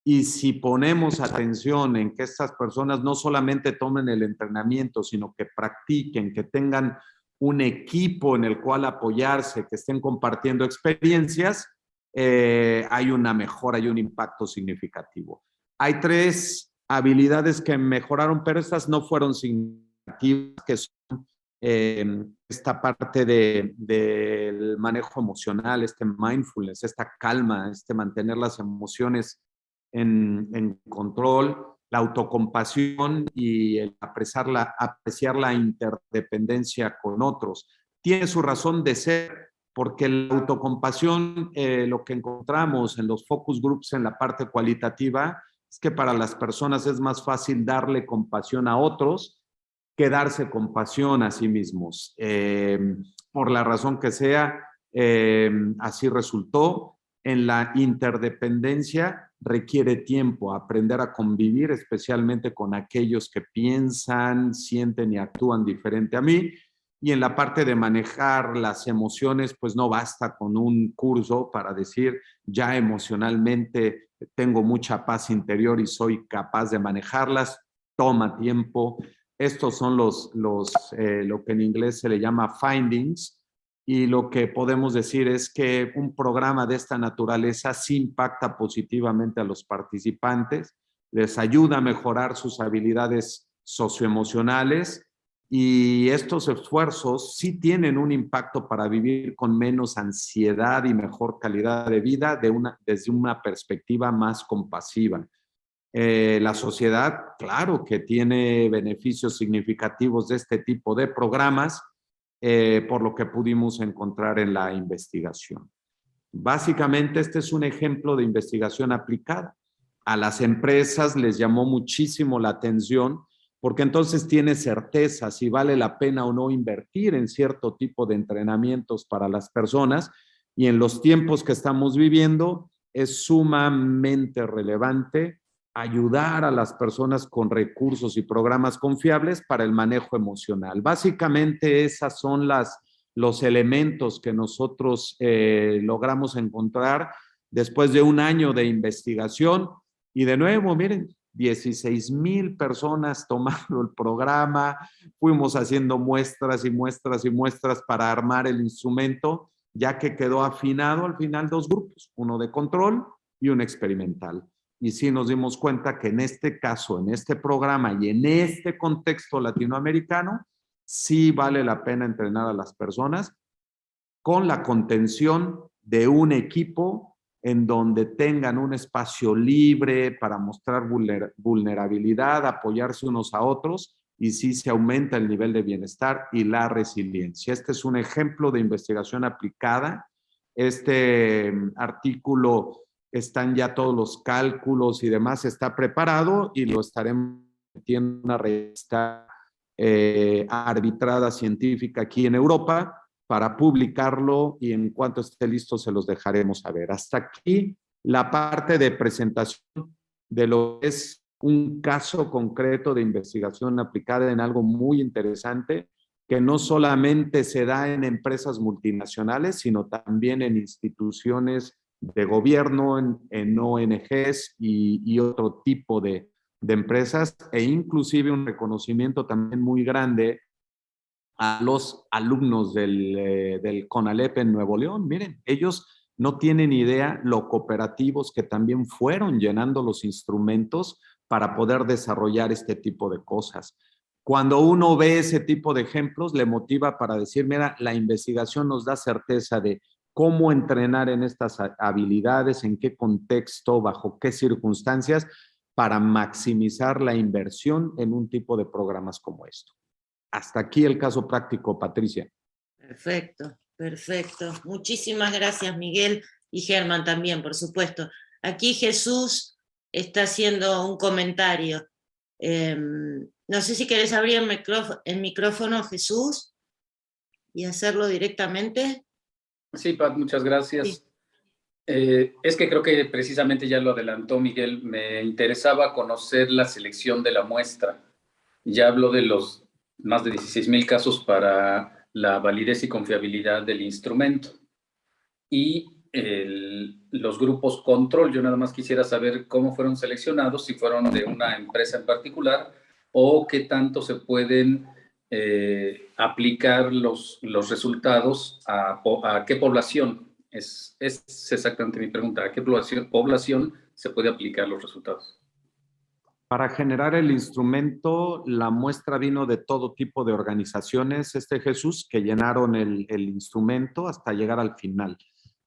y si ponemos atención en que estas personas no solamente tomen el entrenamiento, sino que practiquen, que tengan un equipo en el cual apoyarse, que estén compartiendo experiencias, hay una mejora y un impacto significativo. Hay 3 habilidades que mejoraron, pero estas no fueron significativas, que son esta parte del manejo emocional, este mindfulness, esta calma, mantener las emociones en control, la autocompasión y el apreciar la interdependencia con otros. Tiene su razón de ser, porque la autocompasión, lo que encontramos en los focus groups en la parte cualitativa, es que para las personas es más fácil darle compasión a otros que darse compasión a sí mismos. Por la razón que sea, así resultó. En la interdependencia requiere tiempo, aprender a convivir, especialmente con aquellos que piensan, sienten y actúan diferente a mí. Y en la parte de manejar las emociones, pues no basta con un curso para decir, ya emocionalmente tengo mucha paz interior y soy capaz de manejarlas. Toma tiempo. Estos son lo que en inglés se le llama findings, y lo que podemos decir es que un programa de esta naturaleza sí impacta positivamente a los participantes, les ayuda a mejorar sus habilidades socioemocionales, y estos esfuerzos sí tienen un impacto para vivir con menos ansiedad y mejor calidad de vida desde una perspectiva más compasiva. La sociedad, claro que tiene beneficios significativos de este tipo de programas, por lo que pudimos encontrar en la investigación. Básicamente, este es un ejemplo de investigación aplicada. A las empresas les llamó muchísimo la atención, porque entonces tiene certeza si vale la pena o no invertir en cierto tipo de entrenamientos para las personas, y en los tiempos que estamos viviendo es sumamente relevante ayudar a las personas con recursos y programas confiables para el manejo emocional. Básicamente, esos son los elementos que nosotros logramos encontrar después de un año de investigación. Y de nuevo, miren, 16,000 personas tomando el programa, fuimos haciendo muestras y muestras y muestras para armar el instrumento, ya que quedó afinado al final 2 grupos, uno de control y uno experimental. Y sí nos dimos cuenta que en este caso, en este programa y en este contexto latinoamericano, sí vale la pena entrenar a las personas con la contención de un equipo en donde tengan un espacio libre para mostrar vulnerabilidad, apoyarse unos a otros, y sí se aumenta el nivel de bienestar y la resiliencia. Este es un ejemplo de investigación aplicada. Este artículo, están ya todos los cálculos y demás, está preparado y lo estaremos metiendo en una revista arbitrada científica aquí en Europa para publicarlo, y en cuanto esté listo se los dejaremos saber. Hasta aquí la parte de presentación de lo que es un caso concreto de investigación aplicada en algo muy interesante, que no solamente se da en empresas multinacionales, sino también en instituciones de gobierno, en ONGs y otro tipo de empresas, e inclusive un reconocimiento también muy grande a los alumnos del CONALEP en Nuevo León. Miren, ellos no tienen idea lo cooperativos que también fueron llenando los instrumentos para poder desarrollar este tipo de cosas. Cuando uno ve ese tipo de ejemplos, le motiva para decir, mira, la investigación nos da certeza de cómo entrenar en estas habilidades, en qué contexto, bajo qué circunstancias, para maximizar la inversión en un tipo de programas como esto. Hasta aquí el caso práctico, Patricia. Perfecto, perfecto. Muchísimas gracias, Miguel, y Germán también, por supuesto. Aquí Jesús está haciendo un comentario. No sé si querés abrir el micrófono, Jesús, y hacerlo directamente. Sí, Pat, muchas gracias. Sí. Es que creo que precisamente ya lo adelantó Miguel. Me interesaba conocer la selección de la muestra. Ya habló de los más de 16,000 casos para la validez y confiabilidad del instrumento. Y los grupos control, yo nada más quisiera saber cómo fueron seleccionados, si fueron de una empresa en particular o qué tanto se pueden aplicar los resultados a qué población. Es exactamente mi pregunta, ¿a qué población se puede aplicar los resultados? Para generar el instrumento, la muestra vino de todo tipo de organizaciones, Jesús, que llenaron el instrumento hasta llegar al final.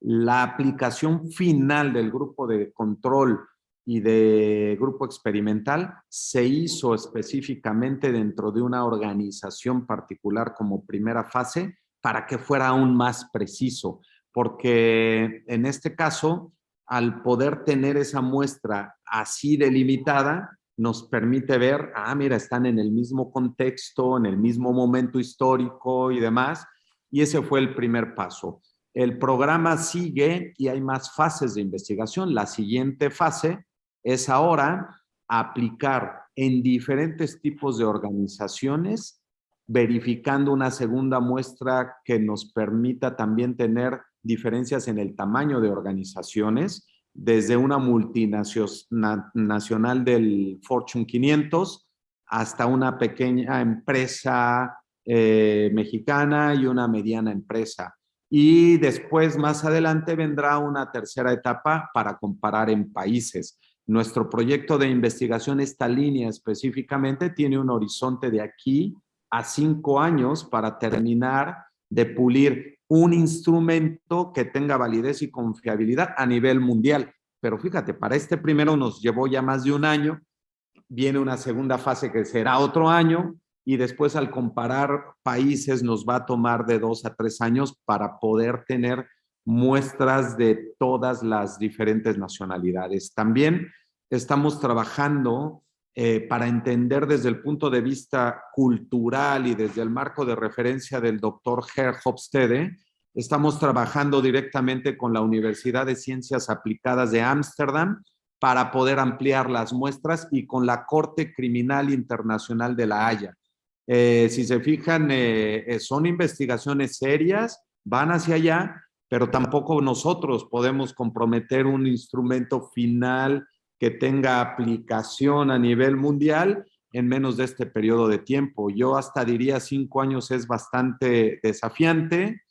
La aplicación final del grupo de control y de grupo experimental se hizo específicamente dentro de una organización particular como primera fase para que fuera aún más preciso, porque en este caso, al poder tener esa muestra así delimitada, nos permite ver, mira, están en el mismo contexto, en el mismo momento histórico y demás, y ese fue el primer paso. El programa sigue y hay más fases de investigación. La siguiente fase es ahora aplicar en diferentes tipos de organizaciones, verificando una segunda muestra que nos permita también tener diferencias en el tamaño de organizaciones, desde una multinacional del Fortune 500 hasta una pequeña empresa mexicana y una mediana empresa. Y después, más adelante, vendrá una tercera etapa para comparar en países. Nuestro proyecto de investigación, esta línea específicamente, tiene un horizonte de aquí a 5 años para terminar de pulir un instrumento que tenga validez y confiabilidad a nivel mundial. Pero fíjate, para este primero nos llevó ya más de un año, viene una segunda fase que será otro año, y después al comparar países nos va a tomar de 2 a 3 años para poder tener muestras de todas las diferentes nacionalidades. También estamos trabajando para entender desde el punto de vista cultural y desde el marco de referencia del doctor Ger Hofstede, estamos trabajando directamente con la Universidad de Ciencias Aplicadas de Ámsterdam para poder ampliar las muestras y con la Corte Criminal Internacional de La Haya. Si se fijan, son investigaciones serias, van hacia allá, pero tampoco nosotros podemos comprometer un instrumento final que tenga aplicación a nivel mundial en menos de este periodo de tiempo. Yo hasta diría 5 años es bastante desafiante,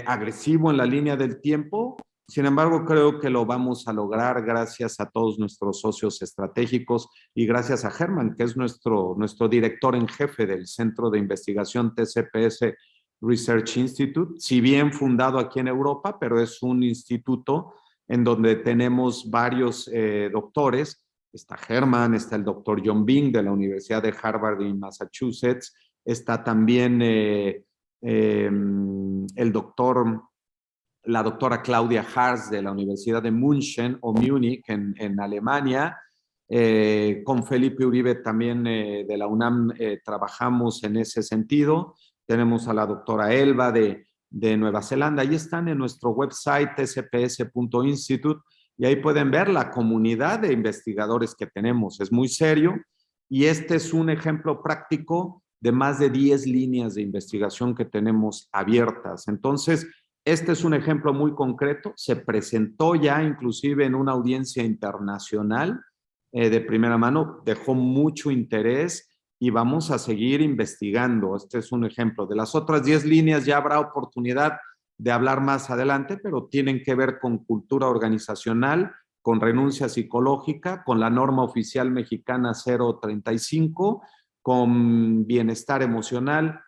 agresivo en la línea del tiempo. Sin embargo, creo que lo vamos a lograr gracias a todos nuestros socios estratégicos y gracias a Germán, que es nuestro director en jefe del Centro de Investigación TCPS Research Institute, si bien fundado aquí en Europa, pero es un instituto en donde tenemos varios doctores. Está Germán, está el doctor John Bing de la Universidad de Harvard y Massachusetts, está también la doctora Claudia Harz de la Universidad de München o Múnich en Alemania. Con Felipe Uribe también de la UNAM trabajamos en ese sentido. Tenemos a la doctora Elba de Nueva Zelanda. Ahí están en nuestro website sps.institute y ahí pueden ver la comunidad de investigadores que tenemos. Es muy serio y este es un ejemplo práctico de más de 10 líneas de investigación que tenemos abiertas. Entonces, este es un ejemplo muy concreto. Se presentó ya inclusive en una audiencia internacional de primera mano, dejó mucho interés y vamos a seguir investigando. Este es un ejemplo. De las otras 10 líneas ya habrá oportunidad de hablar más adelante, pero tienen que ver con cultura organizacional, con renuncia psicológica, con la norma oficial mexicana 035, con bienestar emocional,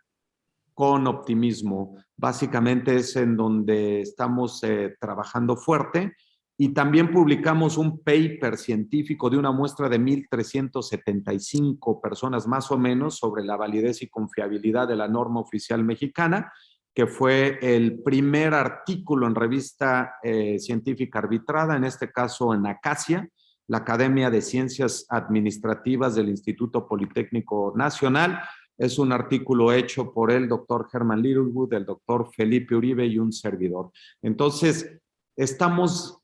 con optimismo. Básicamente es en donde estamos trabajando fuerte. Y también publicamos un paper científico de una muestra de 1,375 personas más o menos sobre la validez y confiabilidad de la norma oficial mexicana, que fue el primer artículo en revista científica arbitrada, en este caso en Acacia, la Academia de Ciencias Administrativas del Instituto Politécnico Nacional. Es un artículo hecho por el doctor Herman Littlewood, el doctor Felipe Uribe y un servidor. Entonces, estamos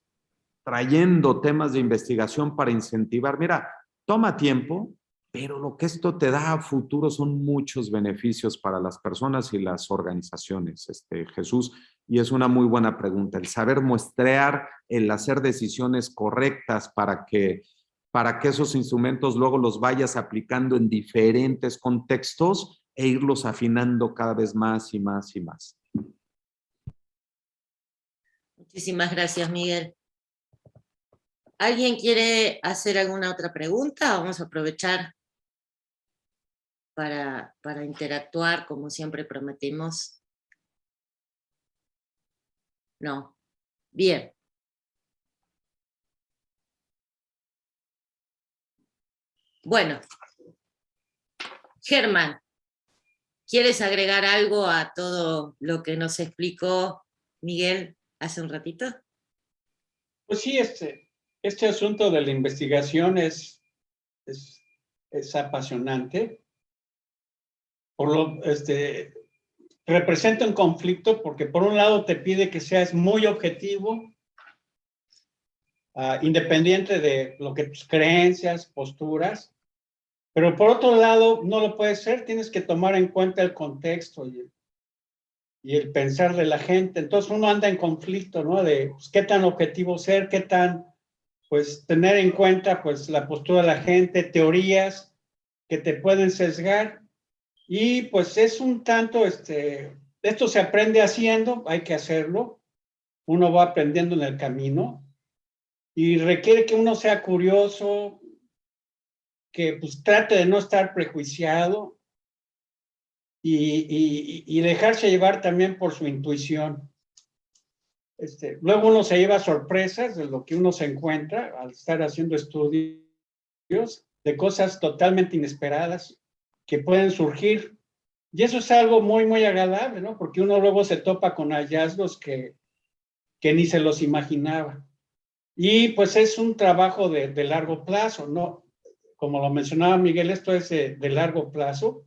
trayendo temas de investigación para incentivar. Mira, toma tiempo, pero lo que esto te da a futuro son muchos beneficios para las personas y las organizaciones, Jesús, y es una muy buena pregunta, el saber muestrear, el hacer decisiones correctas para que esos instrumentos luego los vayas aplicando en diferentes contextos e irlos afinando cada vez más y más y más. Muchísimas gracias, Miguel. ¿Alguien quiere hacer alguna otra pregunta? Vamos a aprovechar para interactuar, como siempre prometimos. No. Bien. Bueno. Germán, ¿quieres agregar algo a todo lo que nos explicó Miguel hace un ratito? Pues sí, este asunto de la investigación es apasionante. Representa un conflicto porque por un lado te pide que seas muy objetivo, independiente de lo que tus creencias, posturas, pero por otro lado no lo puedes ser, tienes que tomar en cuenta el contexto y el pensar de la gente. Entonces uno anda en conflicto, ¿no? De pues, qué tan objetivo ser, qué tan, pues, tener en cuenta, pues, la postura de la gente, teorías que te pueden sesgar. Y, pues, es un tanto, esto se aprende haciendo, hay que hacerlo. Uno va aprendiendo en el camino y requiere que uno sea curioso, que, pues, trate de no estar prejuiciado y dejarse llevar también por su intuición. Luego uno se lleva sorpresas de lo que uno se encuentra al estar haciendo estudios de cosas totalmente inesperadas que pueden surgir. Y eso es algo muy, muy agradable, ¿no? Porque uno luego se topa con hallazgos que ni se los imaginaba. Y pues es un trabajo de largo plazo, ¿no? Como lo mencionaba Miguel, esto es de largo plazo.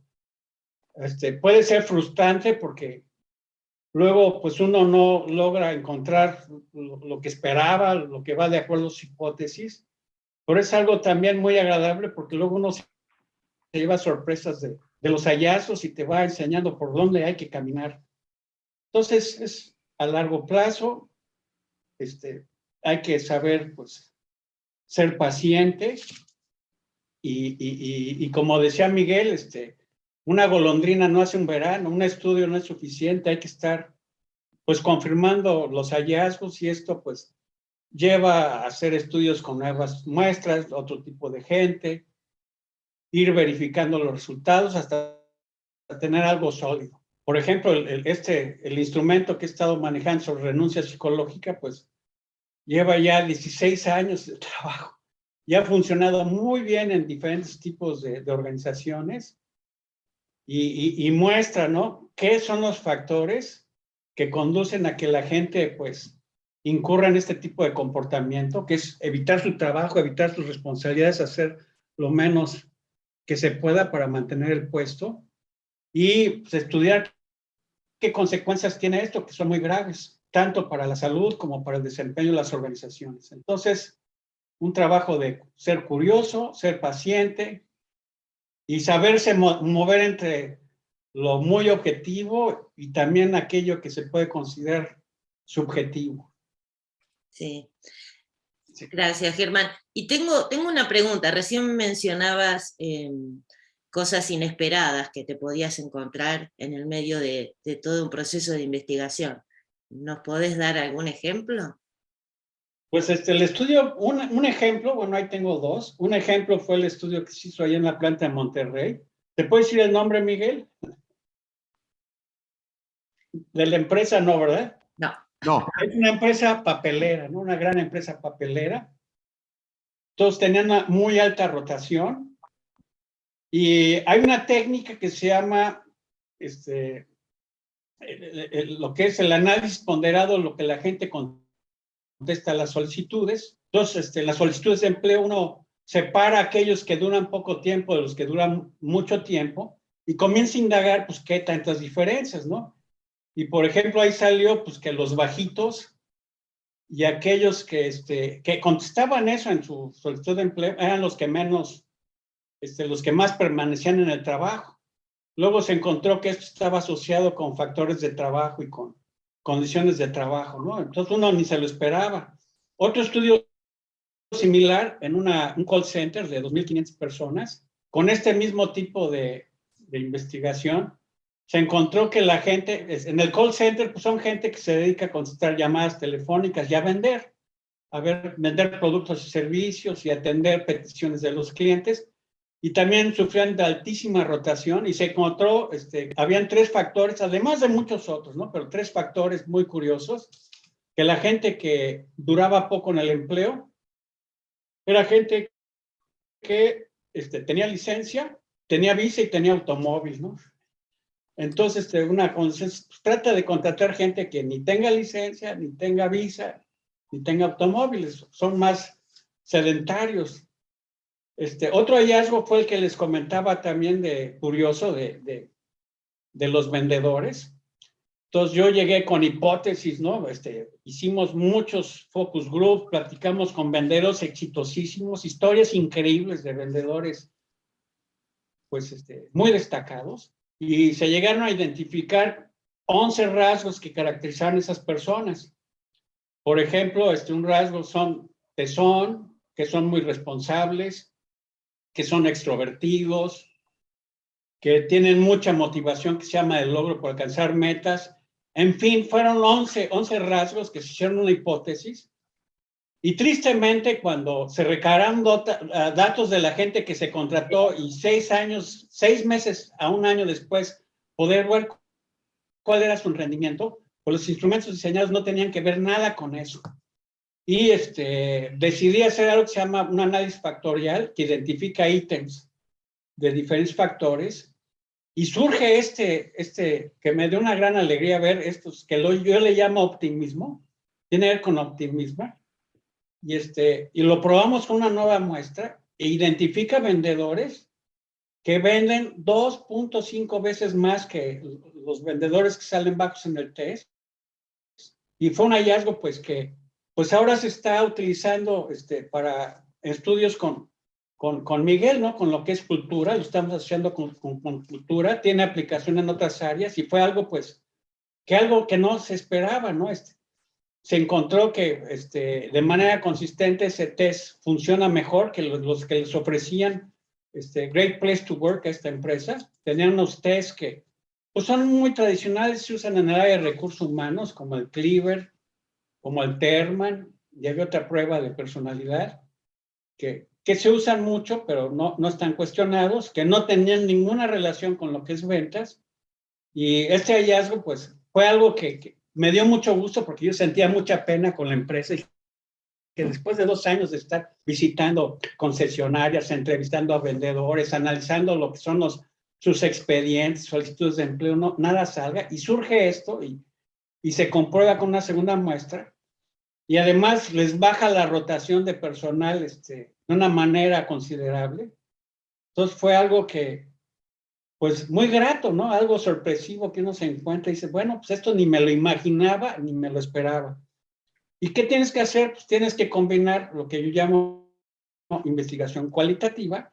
Puede ser frustrante porque luego pues uno no logra encontrar lo que esperaba, lo que va de acuerdo a sus hipótesis, pero es algo también muy agradable porque luego uno se lleva sorpresas de los hallazgos y te va enseñando por dónde hay que caminar. Entonces es a largo plazo, hay que saber pues ser paciente y como decía Miguel, una golondrina no hace un verano, un estudio no es suficiente, hay que estar pues confirmando los hallazgos y esto pues lleva a hacer estudios con nuevas muestras, otro tipo de gente, ir verificando los resultados hasta tener algo sólido. Por ejemplo, el instrumento que he estado manejando sobre renuncia psicológica, pues lleva ya 16 años de trabajo. Y ha funcionado muy bien en diferentes tipos de organizaciones y muestra, ¿no? ¿Qué son los factores que conducen a que la gente, pues, incurra en este tipo de comportamiento, que es evitar su trabajo, evitar sus responsabilidades, hacer lo menos que se pueda para mantener el puesto y pues, estudiar qué consecuencias tiene esto, que son muy graves, tanto para la salud como para el desempeño de las organizaciones. Entonces, un trabajo de ser curioso, ser paciente y saberse mover entre lo muy objetivo y también aquello que se puede considerar subjetivo. Sí. Gracias, Germán. Y tengo una pregunta. Recién mencionabas cosas inesperadas que te podías encontrar en el medio de todo un proceso de investigación. ¿Nos podés dar algún ejemplo? Pues el estudio, un ejemplo, bueno, ahí tengo dos. Un ejemplo fue el estudio que se hizo ahí en la planta de Monterrey. ¿Te puedo decir el nombre, Miguel? De la empresa no, ¿verdad? No. No. Es una empresa papelera, ¿no? Una gran empresa papelera. Todos tenían una muy alta rotación. Y hay una técnica que se llama lo que es el análisis ponderado, lo que la gente contesta a las solicitudes. Entonces, las solicitudes de empleo, uno separa a aquellos que duran poco tiempo de los que duran mucho tiempo y comienza a indagar, pues, qué tantas diferencias, ¿no? Y, por ejemplo, ahí salió, pues, que los bajitos y aquellos que contestaban eso en su solicitud de empleo eran los que menos, los que más permanecían en el trabajo. Luego se encontró que esto estaba asociado con factores de trabajo y con condiciones de trabajo, ¿no? Entonces uno ni se lo esperaba. Otro estudio similar en un call center de 2.500 personas, con este mismo tipo de investigación, se encontró que la gente, en el call center, pues son gente que se dedica a contestar llamadas telefónicas y a vender productos y servicios y atender peticiones de los clientes. Y también sufrían de altísima rotación y se encontró, habían 3 factores, además de muchos otros, ¿no? Pero 3 factores muy curiosos, que la gente que duraba poco en el empleo era gente que tenía licencia, tenía visa y tenía automóvil, ¿no? Entonces, pues, trata de contratar gente que ni tenga licencia, ni tenga visa, ni tenga automóviles, son más sedentarios. Otro hallazgo fue el que les comentaba también curioso de los vendedores. Entonces yo llegué con hipótesis, ¿no? Hicimos muchos focus groups, platicamos con vendedores exitosísimos, historias increíbles de vendedores, pues, muy destacados, y se llegaron a identificar 11 rasgos que caracterizaban a esas personas. Por ejemplo, un rasgo que son muy responsables, que son extrovertidos, que tienen mucha motivación que se llama el logro por alcanzar metas. En fin, fueron 11 rasgos que se hicieron una hipótesis. Y tristemente, cuando se recabaron datos de la gente que se contrató y 6 meses a un año después poder ver cuál era su rendimiento, pues los instrumentos diseñados no tenían que ver nada con eso. Y decidí hacer algo que se llama un análisis factorial que identifica ítems de diferentes factores y surge que me dio una gran alegría ver estos que yo le llamo optimismo, tiene que ver con optimismo, y lo probamos con una nueva muestra e identifica vendedores que venden 2.5 veces más que los vendedores que salen bajos en el test, y fue un hallazgo pues que pues ahora se está utilizando para estudios con Miguel, ¿no? Con lo que es cultura, lo estamos haciendo con cultura, tiene aplicación en otras áreas y fue algo pues, algo que no se esperaba, ¿no? Se encontró que de manera consistente ese test funciona mejor que los que les ofrecían Great Place to Work a esta empresa. Tenían unos tests que pues son muy tradicionales, se usan en el área de recursos humanos, como el Cleaver, como el Terman, y había otra prueba de personalidad que se usan mucho, pero no están cuestionados, que no tenían ninguna relación con lo que es ventas. Y este hallazgo, pues, fue algo que me dio mucho gusto porque yo sentía mucha pena con la empresa y que después de 2 años de estar visitando concesionarias, entrevistando a vendedores, analizando lo que son sus expedientes, solicitudes de empleo, nada salga, y surge esto y se comprueba con una segunda muestra, y además les baja la rotación de personal de una manera considerable. Entonces fue algo que, pues muy grato, ¿no? Algo sorpresivo que uno se encuentra y dice, bueno, pues esto ni me lo imaginaba, ni me lo esperaba. ¿Y qué tienes que hacer? Pues tienes que combinar lo que yo llamo investigación cualitativa.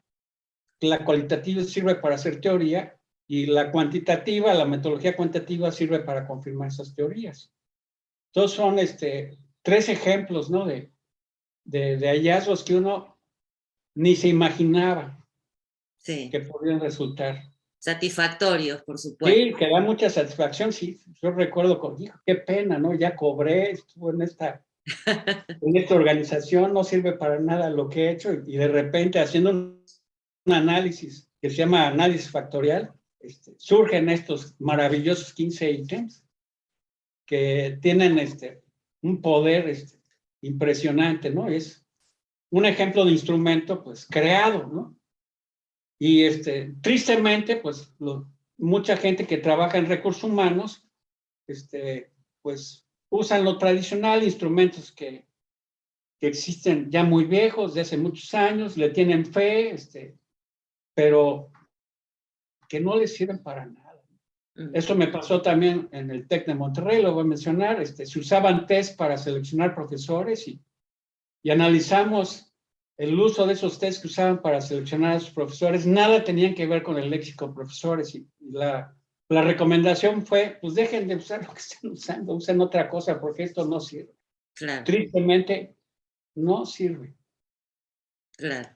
La cualitativa sirve para hacer teoría y la cuantitativa, la metodología cuantitativa sirve para confirmar esas teorías. Entonces son 3 ejemplos, ¿no? de hallazgos que uno ni se imaginaba que podrían resultar. satisfactorios, por supuesto. Sí, que da mucha satisfacción, sí. Yo recuerdo, hijo, qué pena, ¿no? Ya cobré, estuve en esta organización, no sirve para nada lo que he hecho, y de repente haciendo un análisis que se llama análisis factorial, surgen estos maravillosos 15 ítems que tienen un poder impresionante, ¿no? Es un ejemplo de instrumento, pues, creado, ¿no? Y tristemente, pues, mucha gente que trabaja en recursos humanos, pues, usan lo tradicional, instrumentos que existen ya muy viejos, de hace muchos años, le tienen fe, pero que no les sirven para nada. Eso me pasó también en el TEC de Monterrey, lo voy a mencionar. Se usaban test para seleccionar profesores y analizamos el uso de esos test que usaban para seleccionar a sus profesores. Nada tenían que ver con el léxico profesores, y la recomendación fue, pues dejen de usar lo que están usando, usen otra cosa porque esto no sirve. Claro. Tristemente, no sirve. Claro.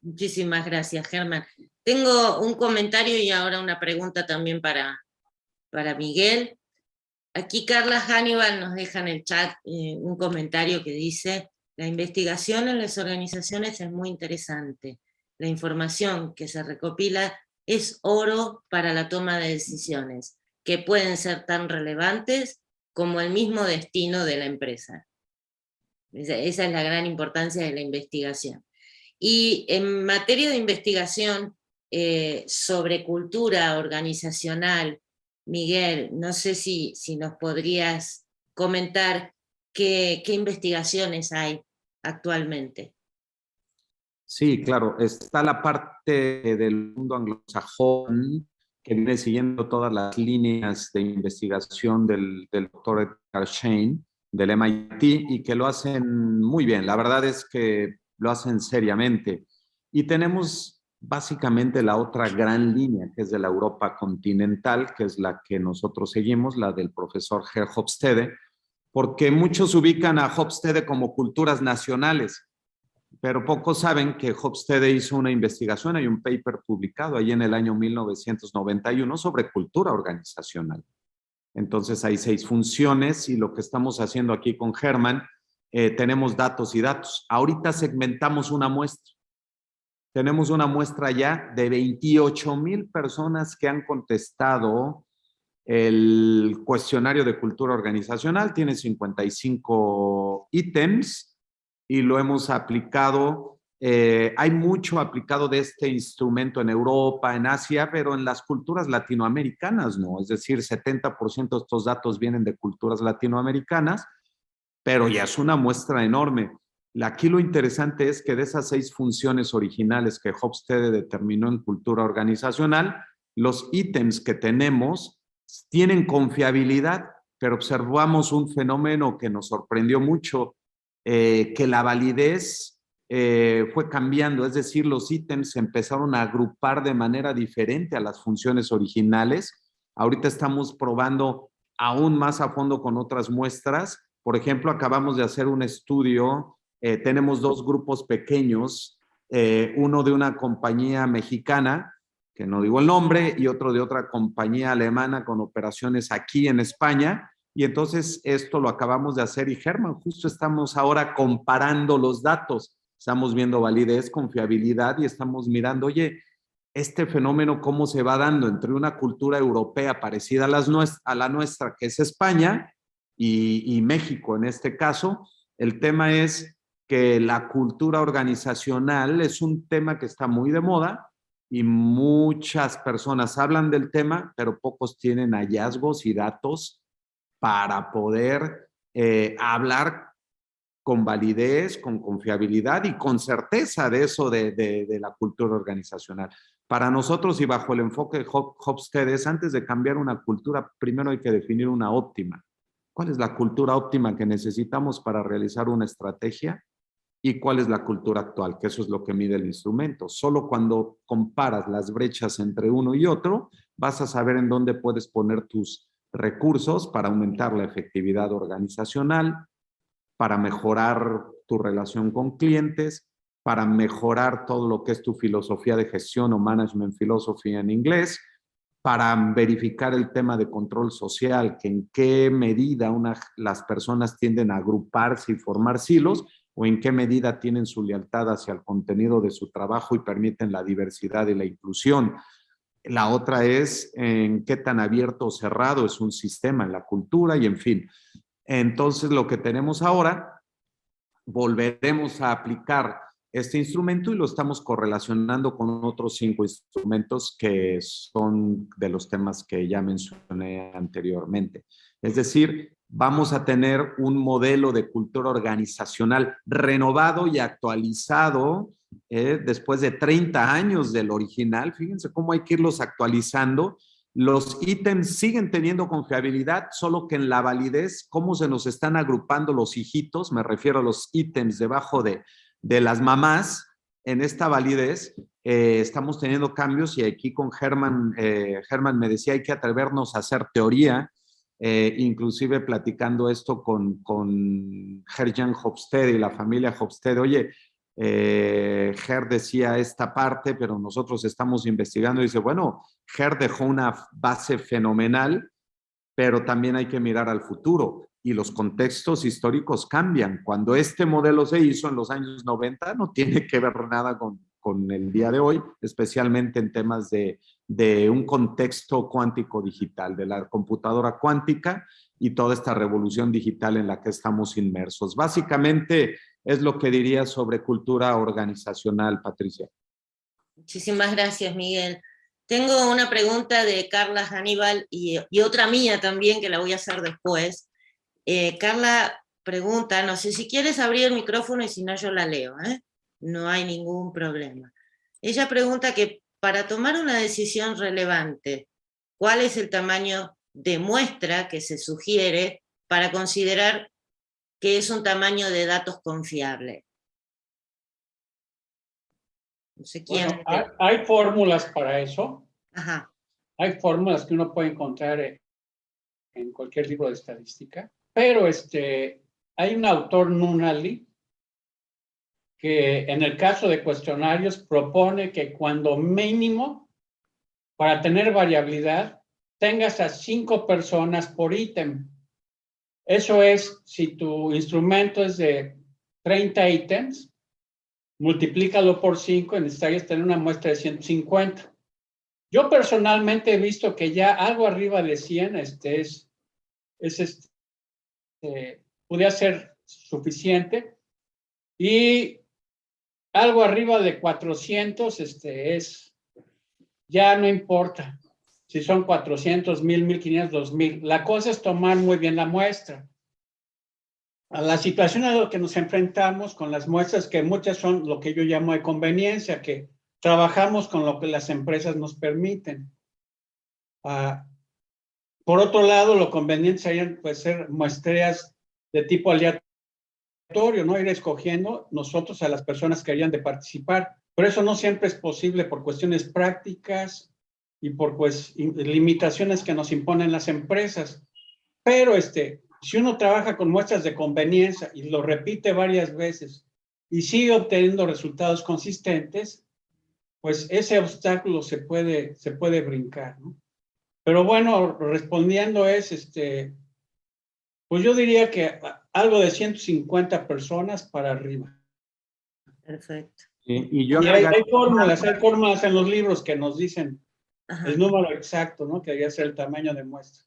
Muchísimas gracias, Germán. Tengo un comentario y ahora una pregunta también para Miguel. Aquí Carla Hannibal nos deja en el chat un comentario que dice: la investigación en las organizaciones es muy interesante. La información que se recopila es oro para la toma de decisiones, que pueden ser tan relevantes como el mismo destino de la empresa. Esa es la gran importancia de la investigación. Y en materia de investigación sobre cultura organizacional, Miguel, no sé si nos podrías comentar qué investigaciones hay actualmente. Sí, claro. Está la parte del mundo anglosajón que viene siguiendo todas las líneas de investigación del doctor Edgar Schein, del MIT, y que lo hacen muy bien. La verdad es que lo hacen seriamente. Y tenemos básicamente la otra gran línea, que es de la Europa continental, que es la que nosotros seguimos, la del profesor Geert Hofstede, porque muchos ubican a Hofstede como culturas nacionales, pero pocos saben que Hofstede hizo una investigación, hay un paper publicado ahí en el año 1991 sobre cultura organizacional. Entonces hay 6 funciones y lo que estamos haciendo aquí con Germán, tenemos datos y datos. Ahorita segmentamos una muestra. Tenemos una muestra ya de 28,000 personas que han contestado el cuestionario de cultura organizacional. Tiene 55 ítems y lo hemos aplicado. Hay mucho aplicado de este instrumento en Europa, en Asia, pero en las culturas latinoamericanas no. Es decir, 70% de estos datos vienen de culturas latinoamericanas, pero ya es una muestra enorme. Aquí lo interesante es que de esas 6 funciones originales que Hofstede determinó en cultura organizacional, los ítems que tenemos tienen confiabilidad, pero observamos un fenómeno que nos sorprendió mucho, que la validez fue cambiando, es decir, los ítems se empezaron a agrupar de manera diferente a las funciones originales. Ahorita estamos probando aún más a fondo con otras muestras. Por ejemplo, acabamos de hacer un estudio, tenemos 2 grupos pequeños, uno de una compañía mexicana, que no digo el nombre, y otro de otra compañía alemana con operaciones aquí en España, y entonces esto lo acabamos de hacer, y Germán, justo estamos ahora comparando los datos, estamos viendo validez, confiabilidad, y estamos mirando, oye, este fenómeno cómo se va dando entre una cultura europea parecida a la nuestra, que es España, y México en este caso. El tema es que la cultura organizacional es un tema que está muy de moda y muchas personas hablan del tema, pero pocos tienen hallazgos y datos para poder hablar con validez, con confiabilidad y con certeza de eso de la cultura organizacional. Para nosotros y bajo el enfoque de Hofstede, antes de cambiar una cultura, primero hay que definir una óptima. ¿Cuál es la cultura óptima que necesitamos para realizar una estrategia? ¿Y cuál es la cultura actual? Que eso es lo que mide el instrumento. Solo cuando comparas las brechas entre uno y otro, vas a saber en dónde puedes poner tus recursos para aumentar la efectividad organizacional, para mejorar tu relación con clientes, para mejorar todo lo que es tu filosofía de gestión o management philosophy en inglés, para verificar el tema de control social, que en qué medida las personas tienden a agruparse y formar silos, o en qué medida tienen su lealtad hacia el contenido de su trabajo y permiten la diversidad y la inclusión. La otra es en qué tan abierto o cerrado es un sistema en la cultura y en fin. Entonces, lo que tenemos ahora, volveremos a aplicar este instrumento y lo estamos correlacionando con otros 5 instrumentos que son de los temas que ya mencioné anteriormente. Es decir, vamos a tener un modelo de cultura organizacional renovado y actualizado después de 30 años del original. Fíjense cómo hay que irlos actualizando. Los ítems siguen teniendo confiabilidad, solo que en la validez, cómo se nos están agrupando los hijitos, me refiero a los ítems debajo de las mamás, en esta validez estamos teniendo cambios, y aquí con Germán me decía, hay que atrevernos a hacer teoría, inclusive platicando esto con Gert-Jan Hofstede y la familia Hofstede. Oye, Ger decía esta parte, pero nosotros estamos investigando, y dice, bueno, Ger dejó una base fenomenal, pero también hay que mirar al futuro, y los contextos históricos cambian. Cuando este modelo se hizo en los años 90, no tiene que ver nada con el día de hoy, especialmente en temas de un contexto cuántico digital, de la computadora cuántica y toda esta revolución digital en la que estamos inmersos. Básicamente es lo que diría sobre cultura organizacional, Patricia. Muchísimas gracias, Miguel. Tengo una pregunta de Carla Hannibal y otra mía también, que la voy a hacer después. Carla pregunta, no sé si quieres abrir el micrófono y si no yo la leo, no hay ningún problema. Ella pregunta que para tomar una decisión relevante, ¿cuál es el tamaño de muestra que se sugiere para considerar que es un tamaño de datos confiable? No sé quién. Bueno, hay fórmulas para eso. Ajá. Hay fórmulas que uno puede encontrar en cualquier libro de estadística, pero hay un autor, Nunnally, que en el caso de cuestionarios propone que cuando mínimo, para tener variabilidad, tengas a 5 personas por ítem. Eso es, si tu instrumento es de 30 ítems, multiplícalo por 5 y necesitarías tener una muestra de 150. Yo personalmente he visto que ya algo arriba de 100 podría ser suficiente, y algo arriba de 400 ya no importa si son 400, 1000, 1500, 2000. La cosa es tomar muy bien la muestra. A la situación a la que nos enfrentamos con las muestras, que muchas son lo que yo llamo de conveniencia, que trabajamos con lo que las empresas nos permiten. Por otro lado, lo conveniente serían ser muestreas de tipo aleatorio, ¿no? Ir escogiendo nosotros a las personas que harían de participar. Pero eso no siempre es posible por cuestiones prácticas y por limitaciones que nos imponen las empresas. Pero si uno trabaja con muestras de conveniencia y lo repite varias veces y sigue obteniendo resultados consistentes, pues ese obstáculo se puede brincar, ¿no? Pero bueno, respondiendo pues yo diría que algo de 150 personas para arriba. Perfecto. Y hay fórmulas en los libros que nos dicen el número exacto, ¿no? Que debería ser el tamaño de muestra.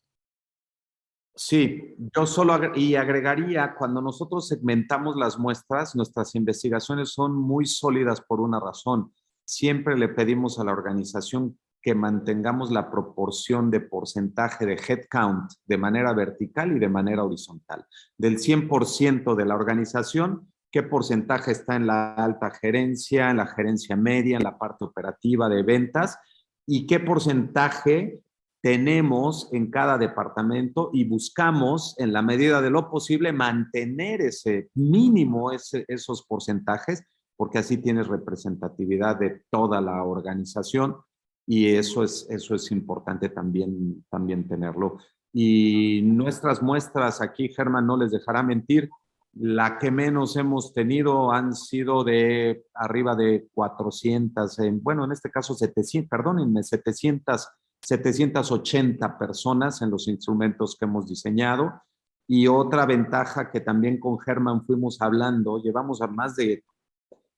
Sí, yo solo agregaría, cuando nosotros segmentamos las muestras, nuestras investigaciones son muy sólidas por una razón. Siempre le pedimos a la organización que mantengamos la proporción de porcentaje de headcount de manera vertical y de manera horizontal. Del 100% de la organización, ¿qué porcentaje está en la alta gerencia, en la gerencia media, en la parte operativa de ventas? ¿Y qué porcentaje tenemos en cada departamento? Y buscamos, en la medida de lo posible, mantener ese mínimo, esos porcentajes, porque así tienes representatividad de toda la organización, y eso es importante también tenerlo. Y nuestras muestras aquí, Germán no les dejará mentir, La que menos hemos tenido han sido de arriba de 400, bueno, en este caso 700, perdónenme, 780 personas en los instrumentos que hemos diseñado. Y otra ventaja que también con Germán fuimos hablando, llevamos a más de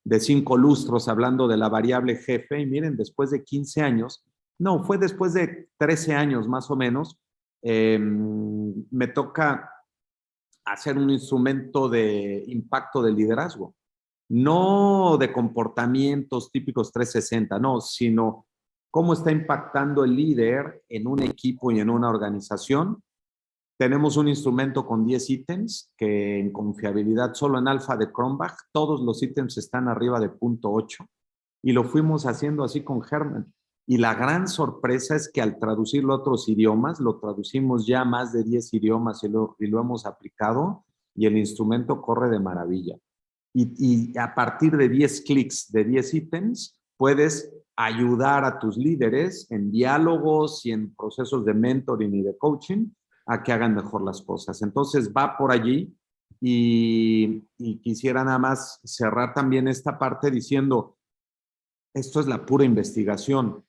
5 lustros hablando de la variable jefe, y miren, después de 15 años, no, fue después de 13 años más o menos, me toca hacer un instrumento de impacto de liderazgo, no de comportamientos típicos 360, no, sino cómo está impactando el líder en un equipo y en una organización. Tenemos un instrumento con 10 ítems que en confiabilidad, solo en alfa de Cronbach, todos los ítems están arriba de 0.8 y lo fuimos haciendo así con Germán. Y la gran sorpresa es que al traducirlo a otros idiomas, lo traducimos ya a más de 10 idiomas y lo hemos aplicado y el instrumento corre de maravilla. Y a partir de 10 clics de 10 ítems, puedes ayudar a tus líderes en diálogos y en procesos de mentoring y de coaching a que hagan mejor las cosas. Entonces va por allí y quisiera nada más cerrar también esta parte diciendo, esto es la pura investigación.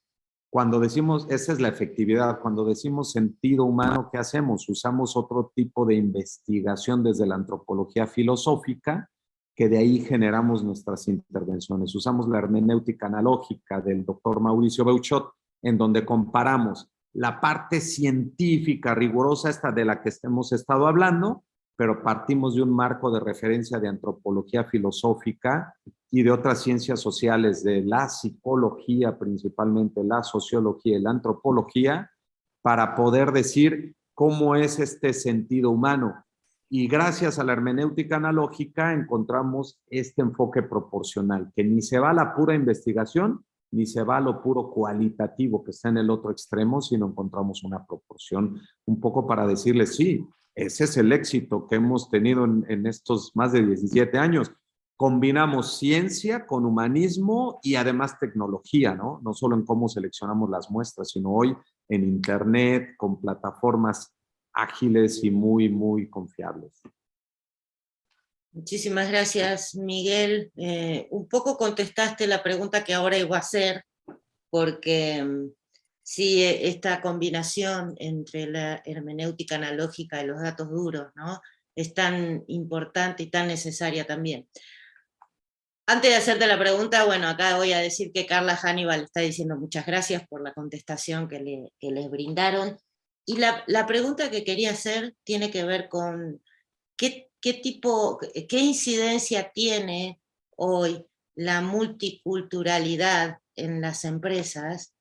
Cuando decimos, esa es la efectividad, cuando decimos sentido humano, ¿qué hacemos? Usamos otro tipo de investigación desde la antropología filosófica, que de ahí generamos nuestras intervenciones. Usamos la hermenéutica analógica del doctor Mauricio Beuchot, en donde comparamos la parte científica rigurosa, esta de la que hemos estado hablando, pero partimos de un marco de referencia de antropología filosófica y de otras ciencias sociales, de la psicología principalmente, la sociología y la antropología, para poder decir cómo es este sentido humano. Y gracias a la hermenéutica analógica encontramos este enfoque proporcional, que ni se va a la pura investigación, ni se va a lo puro cualitativo que está en el otro extremo, sino encontramos una proporción un poco para decirles, sí, ese es el éxito que hemos tenido en estos más de 17 años. Combinamos ciencia con humanismo y además tecnología, ¿no? No solo en cómo seleccionamos las muestras, sino hoy en internet, con plataformas ágiles y muy, muy confiables. Muchísimas gracias, Miguel. Un poco contestaste la pregunta que ahora iba a hacer, porque sí, esta combinación entre la hermenéutica analógica y los datos duros, ¿no?, es tan importante y tan necesaria también. Antes de hacerte la pregunta, bueno, acá voy a decir que Carla Hannibal está diciendo muchas gracias por la contestación que les brindaron. Y la pregunta que quería hacer tiene que ver con qué incidencia tiene hoy la multiculturalidad en las empresas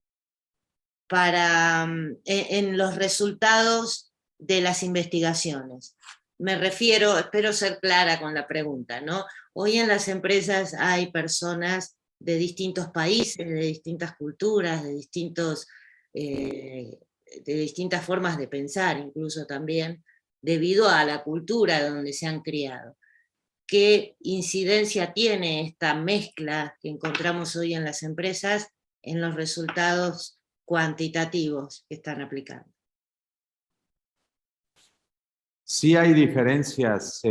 en los resultados de las investigaciones. Me refiero, espero ser clara con la pregunta, ¿no? Hoy en las empresas hay personas de distintos países, de distintas culturas, de distintas formas de pensar, incluso también, debido a la cultura donde se han criado. ¿Qué incidencia tiene esta mezcla que encontramos hoy en las empresas en los resultados cuantitativos que están aplicando? Sí hay diferencias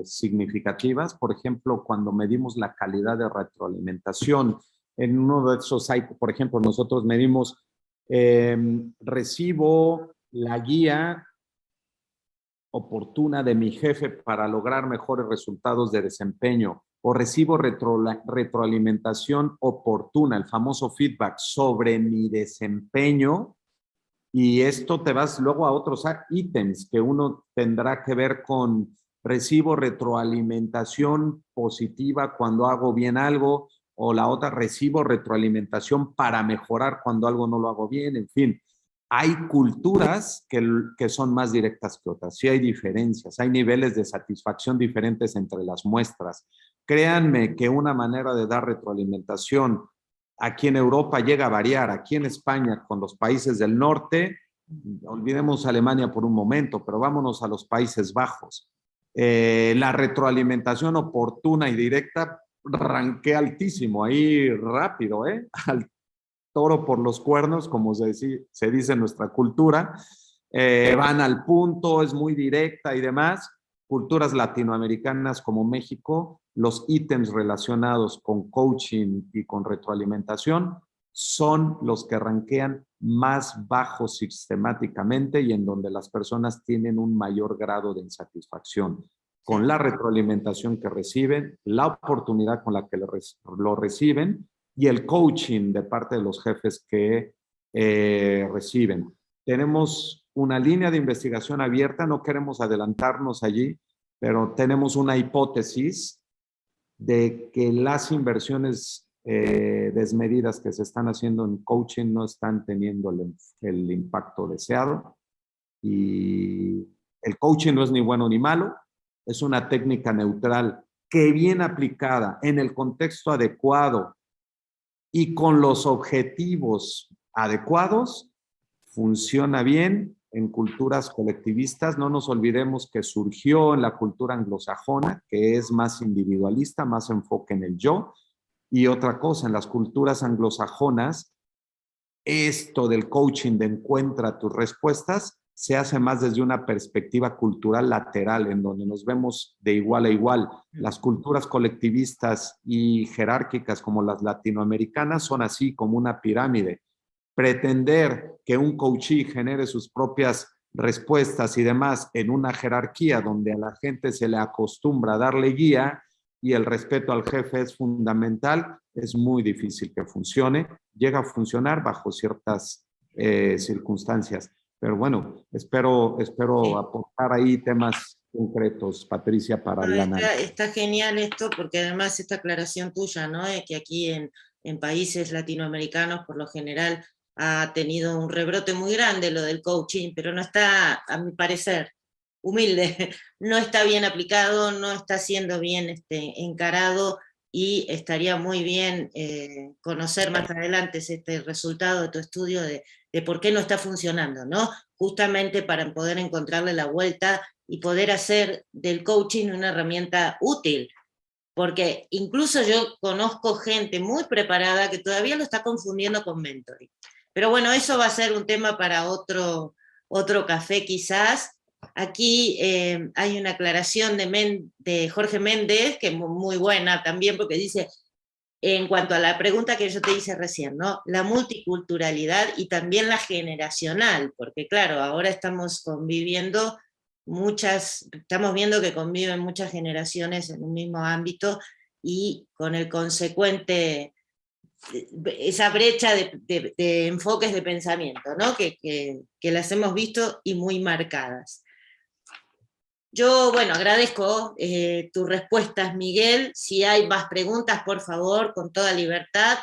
significativas. Por ejemplo, cuando medimos la calidad de retroalimentación, en uno de esos hay, por ejemplo, nosotros medimos recibo la guía oportuna de mi jefe para lograr mejores resultados de desempeño, o recibo retroalimentación oportuna, el famoso feedback sobre mi desempeño. Y esto te vas luego a otros ítems que uno tendrá que ver con recibo retroalimentación positiva cuando hago bien algo, o la otra recibo retroalimentación para mejorar cuando algo no lo hago bien, en fin. Hay culturas que son más directas que otras, sí hay diferencias, hay niveles de satisfacción diferentes entre las muestras. Créanme que una manera de dar retroalimentación aquí en Europa llega a variar, aquí en España con los países del norte, olvidemos Alemania por un momento, pero vámonos a los Países Bajos. La retroalimentación oportuna y directa ranquea altísimo, ahí rápido, al toro por los cuernos, como se dice en nuestra cultura, van al punto, es muy directa y demás. culturas latinoamericanas como México, los ítems relacionados con coaching y con retroalimentación son los que rankean más bajos sistemáticamente y en donde las personas tienen un mayor grado de insatisfacción con la retroalimentación que reciben, la oportunidad con la que lo reciben y el coaching de parte de los jefes que reciben. Tenemos una línea de investigación abierta, no queremos adelantarnos allí, pero tenemos una hipótesis de que las inversiones desmedidas que se están haciendo en coaching no están teniendo el impacto deseado. Y el coaching no es ni bueno ni malo, es una técnica neutral que bien aplicada en el contexto adecuado y con los objetivos adecuados, funciona bien en culturas colectivistas. No nos olvidemos que surgió en la cultura anglosajona, que es más individualista, más enfoque en el yo. Y otra cosa, en las culturas anglosajonas, esto del coaching de encuentra tus respuestas se hace más desde una perspectiva cultural lateral, en donde nos vemos de igual a igual. Las culturas colectivistas y jerárquicas como las latinoamericanas son así como una pirámide. Pretender que un coachee genere sus propias respuestas y demás en una jerarquía donde a la gente se le acostumbra a darle guía y el respeto al jefe es fundamental, es muy difícil que funcione. Llega a funcionar bajo ciertas circunstancias. Pero bueno, espero aportar ahí temas concretos, Patricia, para el análisis. Está genial esto, porque además esta aclaración tuya, ¿no? Es que aquí en países latinoamericanos, por lo general, ha tenido un rebrote muy grande lo del coaching, pero no está, a mi parecer, humilde, no está bien aplicado, no está siendo bien encarado, y estaría muy bien conocer más adelante este resultado de tu estudio de por qué no está funcionando, ¿no? Justamente para poder encontrarle la vuelta y poder hacer del coaching una herramienta útil, porque incluso yo conozco gente muy preparada que todavía lo está confundiendo con mentoring. Pero bueno, eso va a ser un tema para otro café quizás. Aquí hay una aclaración de Jorge Méndez, que es muy buena también, porque dice, en cuanto a la pregunta que yo te hice recién, ¿no? La multiculturalidad y también la generacional, porque claro, ahora estamos conviviendo estamos viendo que conviven muchas generaciones en un mismo ámbito y con el consecuente, esa brecha de enfoques de pensamiento, ¿no? Que las hemos visto y muy marcadas. Yo, bueno, agradezco tus respuestas, Miguel. Si hay más preguntas, por favor, con toda libertad.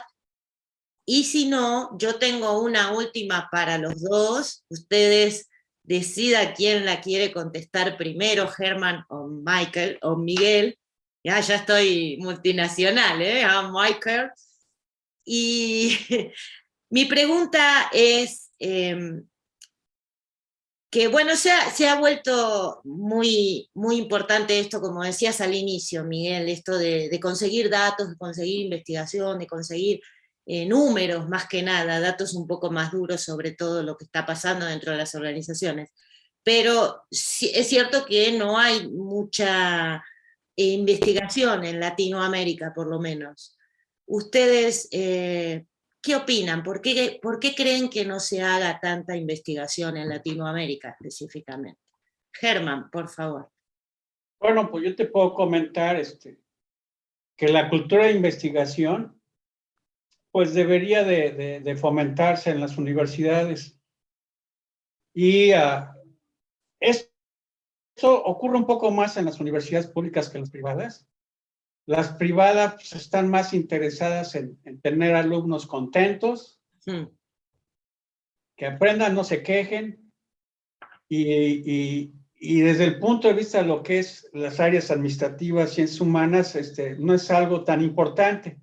Y si no, yo tengo una última para los dos. Ustedes decidan quién la quiere contestar primero, Germán o Michael, o Miguel. Ya estoy multinacional, ¿eh? Michael. Y mi pregunta es... que bueno, se ha vuelto muy, muy importante esto, como decías al inicio, Miguel, esto de conseguir datos, de conseguir investigación, de conseguir números más que nada, datos un poco más duros sobre todo lo que está pasando dentro de las organizaciones. Pero sí, es cierto que no hay mucha investigación en Latinoamérica, por lo menos. Ustedes... ¿qué opinan? ¿Por qué creen que no se haga tanta investigación en Latinoamérica específicamente? Germán, por favor. Bueno, pues yo te puedo comentar que la cultura de investigación pues debería de fomentarse en las universidades. Y esto ocurre un poco más en las universidades públicas que en las privadas. Las privadas pues, están más interesadas en tener alumnos contentos, que aprendan, no se quejen, y desde el punto de vista de lo que es las áreas administrativas, ciencias humanas, no es algo tan importante.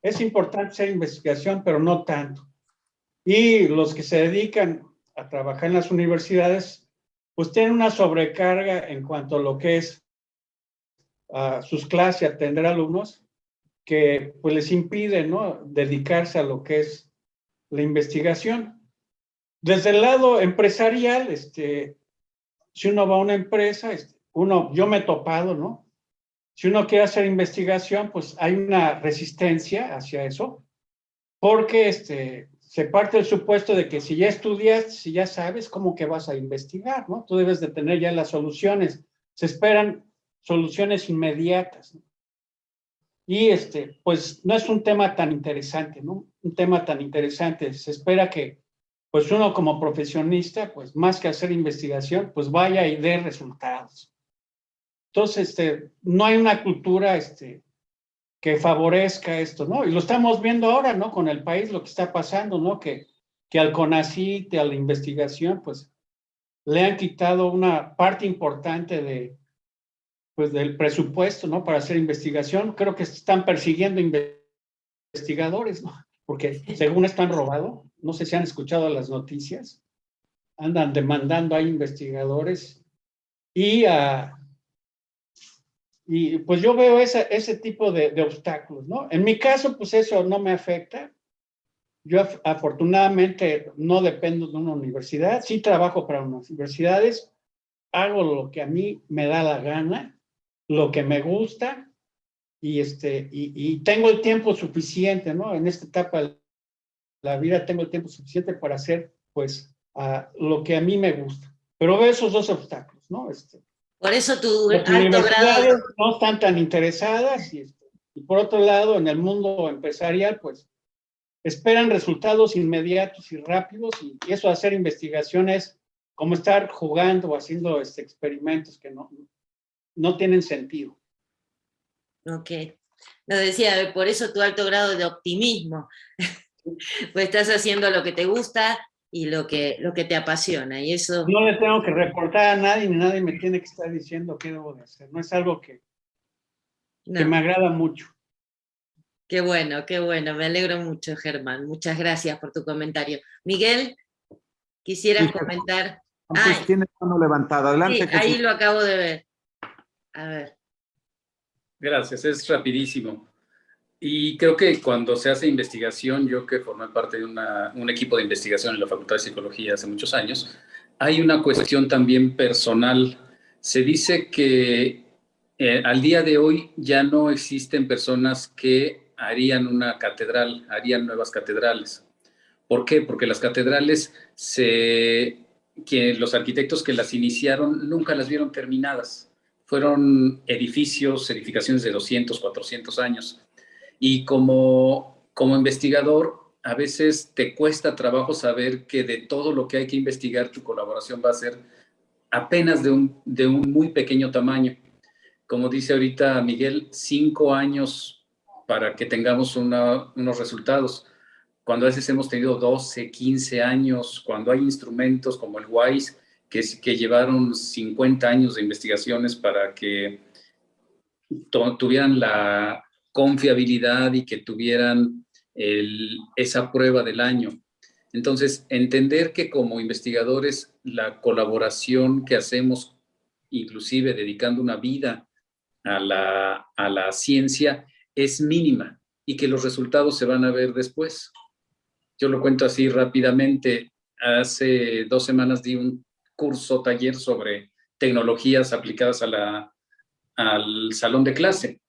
Es importante hacer investigación, pero no tanto. Y los que se dedican a trabajar en las universidades, pues tienen una sobrecarga en cuanto a lo que es sus clases y atender alumnos, que pues les impide, ¿no?, dedicarse a lo que es la investigación. Desde el lado empresarial, si uno va a una empresa, yo me he topado, ¿no? Si uno quiere hacer investigación, pues hay una resistencia hacia eso, porque se parte del supuesto de que si ya estudias, si ya sabes, ¿cómo que vas a investigar, no? Tú debes de tener ya las soluciones. Se esperan soluciones inmediatas, ¿no? Y pues no es un tema tan interesante, ¿no? Un tema tan interesante. Se espera que, pues uno como profesionista, pues más que hacer investigación, pues vaya y dé resultados. Entonces, no hay una cultura, que favorezca esto, ¿no? Y lo estamos viendo ahora, ¿no? Con el país, lo que está pasando, ¿no? Que al CONACYT, a la investigación, pues le han quitado una parte importante pues, del presupuesto, ¿no? Para hacer investigación. Creo que están persiguiendo investigadores, ¿no? Porque según están robados, no sé si han escuchado las noticias, andan demandando a investigadores y pues yo veo ese tipo de obstáculos, ¿no? En mi caso, pues eso no me afecta. Yo afortunadamente no dependo de una universidad, sí trabajo para unas universidades, hago lo que a mí me da la gana, lo que me gusta, y tengo el tiempo suficiente, ¿no? En esta etapa de la vida tengo el tiempo suficiente para hacer, pues, lo que a mí me gusta. Pero veo esos dos obstáculos, ¿no? Por eso tu Las alto grado... no están tan interesadas y por otro lado, en el mundo empresarial, pues esperan resultados inmediatos y rápidos y eso de hacer investigaciones como estar jugando o haciendo experimentos que no tienen sentido. Ok. Nos decía, por eso tu alto grado de optimismo. Pues estás haciendo lo que te gusta y lo que te apasiona. Y eso... No le tengo que reportar a nadie, ni nadie me tiene que estar diciendo qué debo de hacer. No es algo que me agrada mucho. Qué bueno, me alegro mucho, Germán. Muchas gracias por tu comentario. Miguel, ¿quisieras comentar? Antes tiene la mano levantada. Adelante. Sí, ahí lo acabo de ver. A ver. Gracias, es rapidísimo. Y creo que cuando se hace investigación, yo que formé parte de un equipo de investigación en la Facultad de Psicología hace muchos años, hay una cuestión también personal. Se dice que al día de hoy ya no existen personas que harían una catedral, harían nuevas catedrales. ¿Por qué? Porque las catedrales, que los arquitectos que las iniciaron nunca las vieron terminadas. Fueron edificaciones de 200, 400 años. Y como investigador, a veces te cuesta trabajo saber que de todo lo que hay que investigar, tu colaboración va a ser apenas de un muy pequeño tamaño. Como dice ahorita Miguel, 5 años para que tengamos unos resultados. Cuando a veces hemos tenido 12, 15 años, cuando hay instrumentos como el WISE, que llevaron 50 años de investigaciones para que tuvieran la confiabilidad y que tuvieran esa prueba del año. Entonces, entender que como investigadores la colaboración que hacemos, inclusive dedicando una vida a la ciencia, es mínima y que los resultados se van a ver después. Yo lo cuento así rápidamente. Hace 2 semanas di un taller sobre tecnologías aplicadas al salón de clase.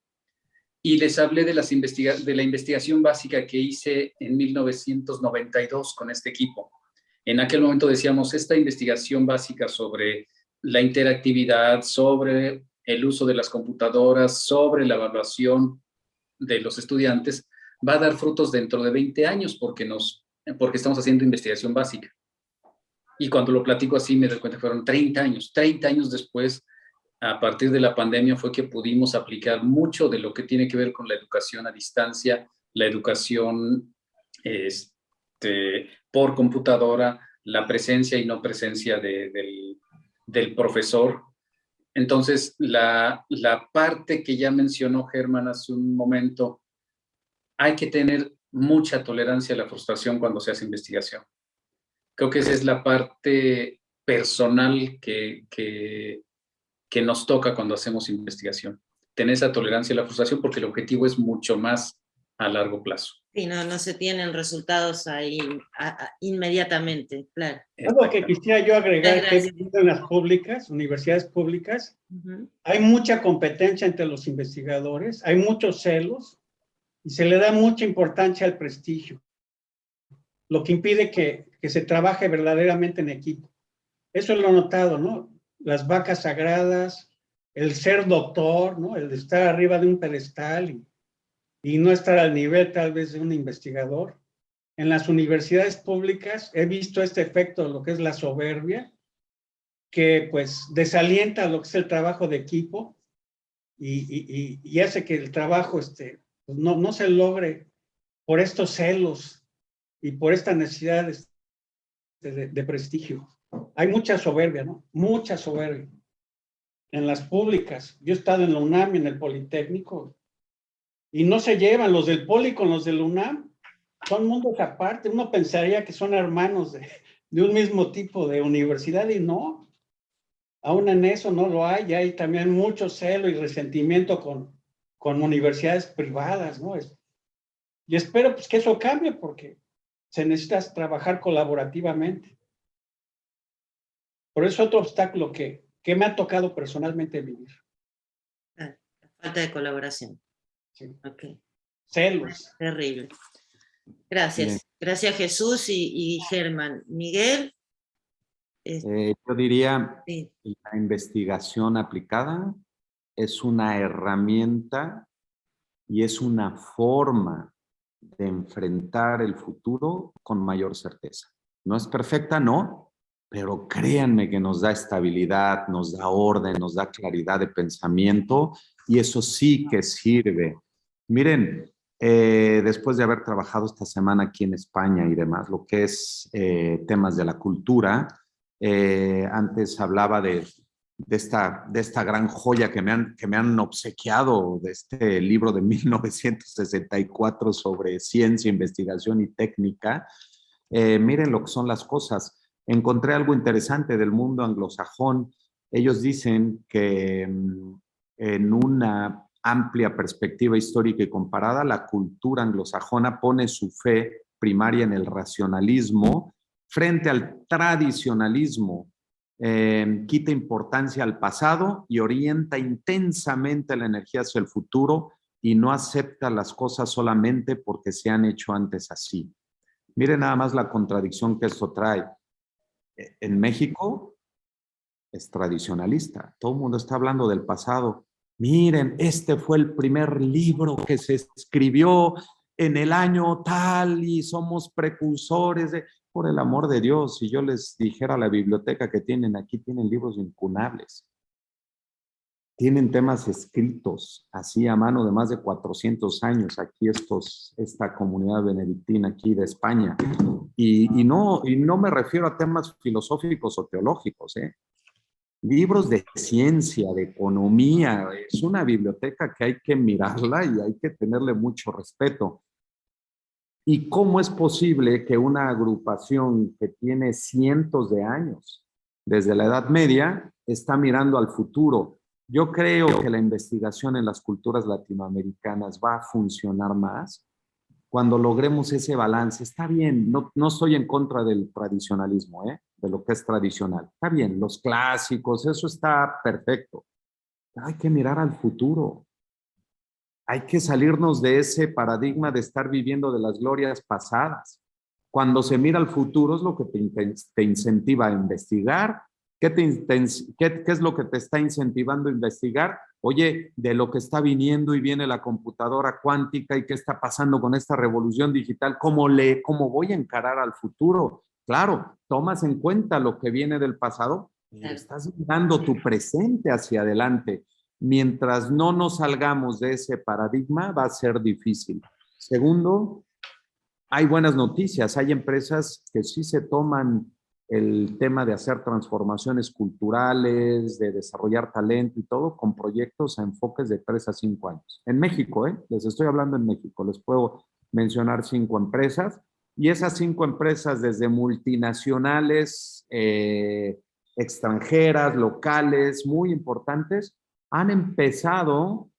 Y les hablé de la investigación básica que hice en 1992 con este equipo. En aquel momento decíamos, esta investigación básica sobre la interactividad, sobre el uso de las computadoras, sobre la evaluación de los estudiantes, va a dar frutos dentro de 20 años porque estamos haciendo investigación básica. Y cuando lo platico así me doy cuenta que fueron 30 años. 30 años después, a partir de la pandemia, fue que pudimos aplicar mucho de lo que tiene que ver con la educación a distancia, la educación por computadora, la presencia y no presencia del profesor. Entonces, la parte que ya mencionó Germán hace un momento, hay que tener mucha tolerancia a la frustración cuando se hace investigación. Creo que esa es la parte personal que nos toca cuando hacemos investigación. Tener esa tolerancia a la frustración porque el objetivo es mucho más a largo plazo. Sí, no se tienen resultados ahí inmediatamente, claro. Algo que quisiera yo agregar, que he Gracias. vivido en las públicas, universidades públicas, hay mucha competencia entre los investigadores, hay muchos celos y se le da mucha importancia al prestigio, lo que impide que se trabaje verdaderamente en equipo. Eso lo he notado, ¿no? Las vacas sagradas, el ser doctor, ¿no? El de estar arriba de un pedestal y no estar al nivel tal vez de un investigador. En las universidades públicas he visto este efecto de lo que es la soberbia, que pues desalienta lo que es el trabajo de equipo y hace que el trabajo pues no se logre por estos celos y por esta necesidad de prestigio. Hay mucha soberbia, ¿no? Mucha soberbia. En las públicas, yo he estado en la UNAM y en el Politécnico, y no se llevan los del Poli con los del UNAM, son mundos aparte. Uno pensaría que son hermanos de un mismo tipo de universidad y no. Aún en eso no lo hay. Hay también mucho celo y resentimiento con universidades privadas, ¿no? Y espero pues, que eso cambie porque se necesita trabajar colaborativamente. Por eso otro obstáculo que me ha tocado personalmente vivir. La falta de colaboración. Sí. Okay. Celos. Terrible. Gracias. Bien. Gracias Jesús y Germán. Miguel. Yo diría Sí. que la investigación aplicada es una herramienta y es una forma de enfrentar el futuro con mayor certeza. No es perfecta, no, pero créanme que nos da estabilidad, nos da orden, nos da claridad de pensamiento y eso sí que sirve. Miren, después de haber trabajado esta semana aquí en España y demás, lo que es temas de la cultura, antes hablaba de esta gran joya que me han obsequiado, de este libro de 1964 sobre ciencia, investigación y técnica. Miren lo que son las cosas. Encontré algo interesante del mundo anglosajón. Ellos dicen que en una amplia perspectiva histórica y comparada, la cultura anglosajona pone su fe primaria en el racionalismo frente al tradicionalismo. Quita importancia al pasado y orienta intensamente la energía hacia el futuro y no acepta las cosas solamente porque se han hecho antes así. Miren nada más la contradicción que esto trae. En México es tradicionalista. Todo el mundo está hablando del pasado. Miren, este fue el primer libro que se escribió en el año tal y somos precursores de... Por el amor de Dios, si yo les dijera la biblioteca que tienen aquí, tienen libros incunables. Tienen temas escritos así a mano de más de 400 años. Aquí esta comunidad benedictina aquí de España. Y no me refiero a temas filosóficos o teológicos, libros de ciencia, de economía. Es una biblioteca que hay que mirarla y hay que tenerle mucho respeto. ¿Y cómo es posible que una agrupación que tiene cientos de años, desde la Edad Media, está mirando al futuro? Yo creo que la investigación en las culturas latinoamericanas va a funcionar más cuando logremos ese balance. Está bien, no estoy en contra del tradicionalismo, de lo que es tradicional. Está bien, los clásicos, eso está perfecto. Hay que mirar al futuro. Hay que salirnos de ese paradigma de estar viviendo de las glorias pasadas. Cuando se mira al futuro es lo que te incentiva a investigar. ¿Qué es lo que te está incentivando a investigar? Oye, de lo que está viniendo y viene la computadora cuántica y qué está pasando con esta revolución digital, ¿cómo voy a encarar al futuro? Claro, tomas en cuenta lo que viene del pasado y estás dando tu presente hacia adelante. Mientras no nos salgamos de ese paradigma, va a ser difícil. Segundo, hay buenas noticias. Hay empresas que sí se toman el tema de hacer transformaciones culturales, de desarrollar talento y todo, con proyectos a enfoques de 3 a 5 años. En México, les estoy hablando en México, les puedo mencionar 5 empresas, y esas 5 empresas desde multinacionales, extranjeras, locales, muy importantes, han empezado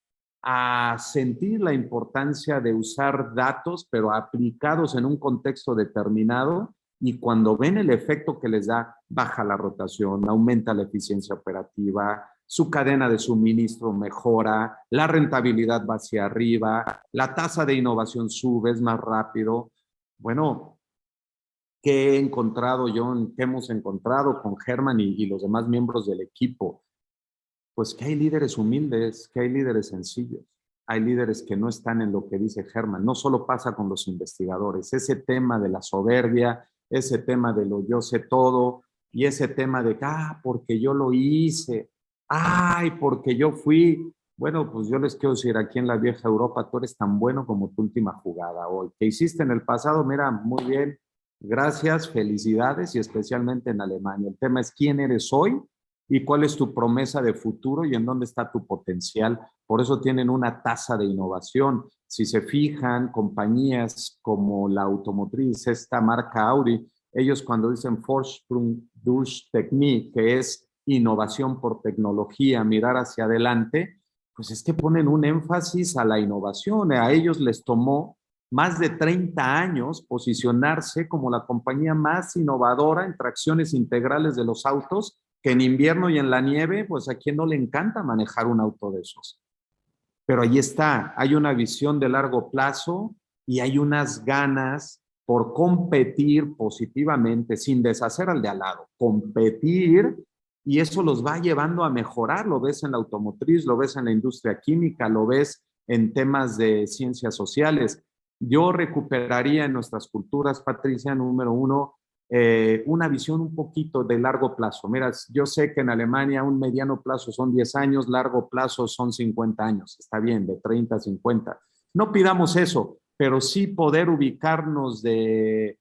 a sentir la importancia de usar datos, pero aplicados en un contexto determinado, y cuando ven el efecto que les da, baja la rotación, aumenta la eficiencia operativa, su cadena de suministro mejora, la rentabilidad va hacia arriba, la tasa de innovación sube, es más rápido. Bueno, ¿qué he encontrado yo? ¿Qué hemos encontrado con Germán y los demás miembros del equipo? Pues que hay líderes humildes, que hay líderes sencillos, hay líderes que no están en lo que dice Germán. No solo pasa con los investigadores, ese tema de la soberbia, ese tema de lo yo sé todo, y ese tema de, porque yo lo hice, ay, porque yo fui. Bueno, pues yo les quiero decir, aquí en la vieja Europa, tú eres tan bueno como tu última jugada hoy. ¿Qué hiciste en el pasado? Mira, muy bien, gracias, felicidades, y especialmente en Alemania. El tema es quién eres hoy y cuál es tu promesa de futuro y en dónde está tu potencial. Por eso tienen una tasa de innovación. Si se fijan, compañías como la automotriz, esta marca Audi, ellos cuando dicen Vorsprung durch Technik, que es innovación por tecnología, mirar hacia adelante, pues es que ponen un énfasis a la innovación. A ellos les tomó más de 30 años posicionarse como la compañía más innovadora en tracciones integrales de los autos, que en invierno y en la nieve, pues a quien no le encanta manejar un auto de esos. Pero ahí está, hay una visión de largo plazo y hay unas ganas por competir positivamente, sin deshacer al de al lado, competir, y eso los va llevando a mejorar. Lo ves en la automotriz, lo ves en la industria química, lo ves en temas de ciencias sociales. Yo recuperaría en nuestras culturas, Patricia, número uno, una visión un poquito de largo plazo. Mira, yo sé que en Alemania un mediano plazo son 10 años, largo plazo son 50 años. Está bien, de 30 a 50. No pidamos eso, pero sí poder ubicarnos de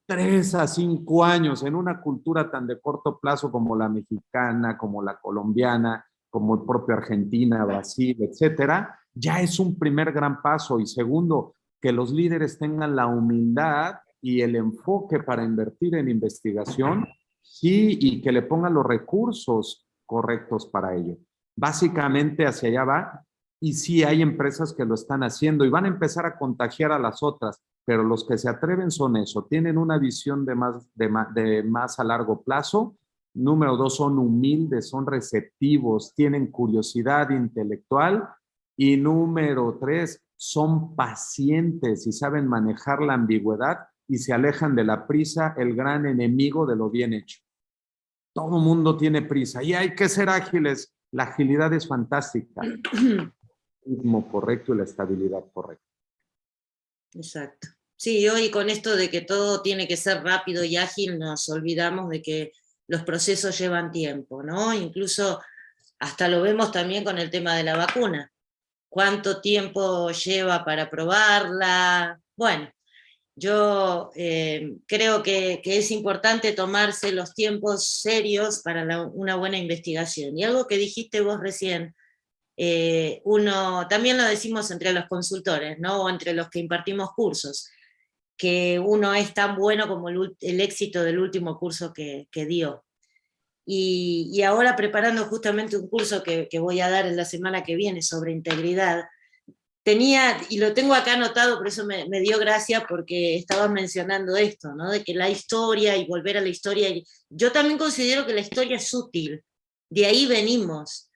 3 a 5 años en una cultura tan de corto plazo como la mexicana, como la colombiana, como el propio Argentina, Brasil, etcétera, ya es un primer gran paso. Y segundo, que los líderes tengan la humildad y el enfoque para invertir en investigación, sí, y que le pongan los recursos correctos para ello. Básicamente hacia allá va, y sí hay empresas que lo están haciendo y van a empezar a contagiar a las otras, pero los que se atreven son eso, tienen una visión de más a largo plazo. Número dos, son humildes, son receptivos, tienen curiosidad intelectual. Y número tres, son pacientes y saben manejar la ambigüedad y se alejan de la prisa, el gran enemigo de lo bien hecho. Todo mundo tiene prisa y hay que ser ágiles. La agilidad es fantástica. El ritmo correcto y la estabilidad correcta. Exacto. Sí, hoy con esto de que todo tiene que ser rápido y ágil, nos olvidamos de que los procesos llevan tiempo, ¿no? Incluso hasta lo vemos también con el tema de la vacuna. ¿Cuánto tiempo lleva para probarla? Bueno, yo creo que es importante tomarse los tiempos serios para una buena investigación. Y algo que dijiste vos recién, uno, también lo decimos entre los consultores, ¿no? O entre los que impartimos cursos, que uno es tan bueno como el éxito del último curso que dio. Y ahora preparando justamente un curso que voy a dar en la semana que viene sobre integridad, tenía, y lo tengo acá anotado, por eso me dio gracia, porque estabas mencionando esto, ¿no? De que la historia y volver a la historia, yo también considero que la historia es útil, de ahí venimos,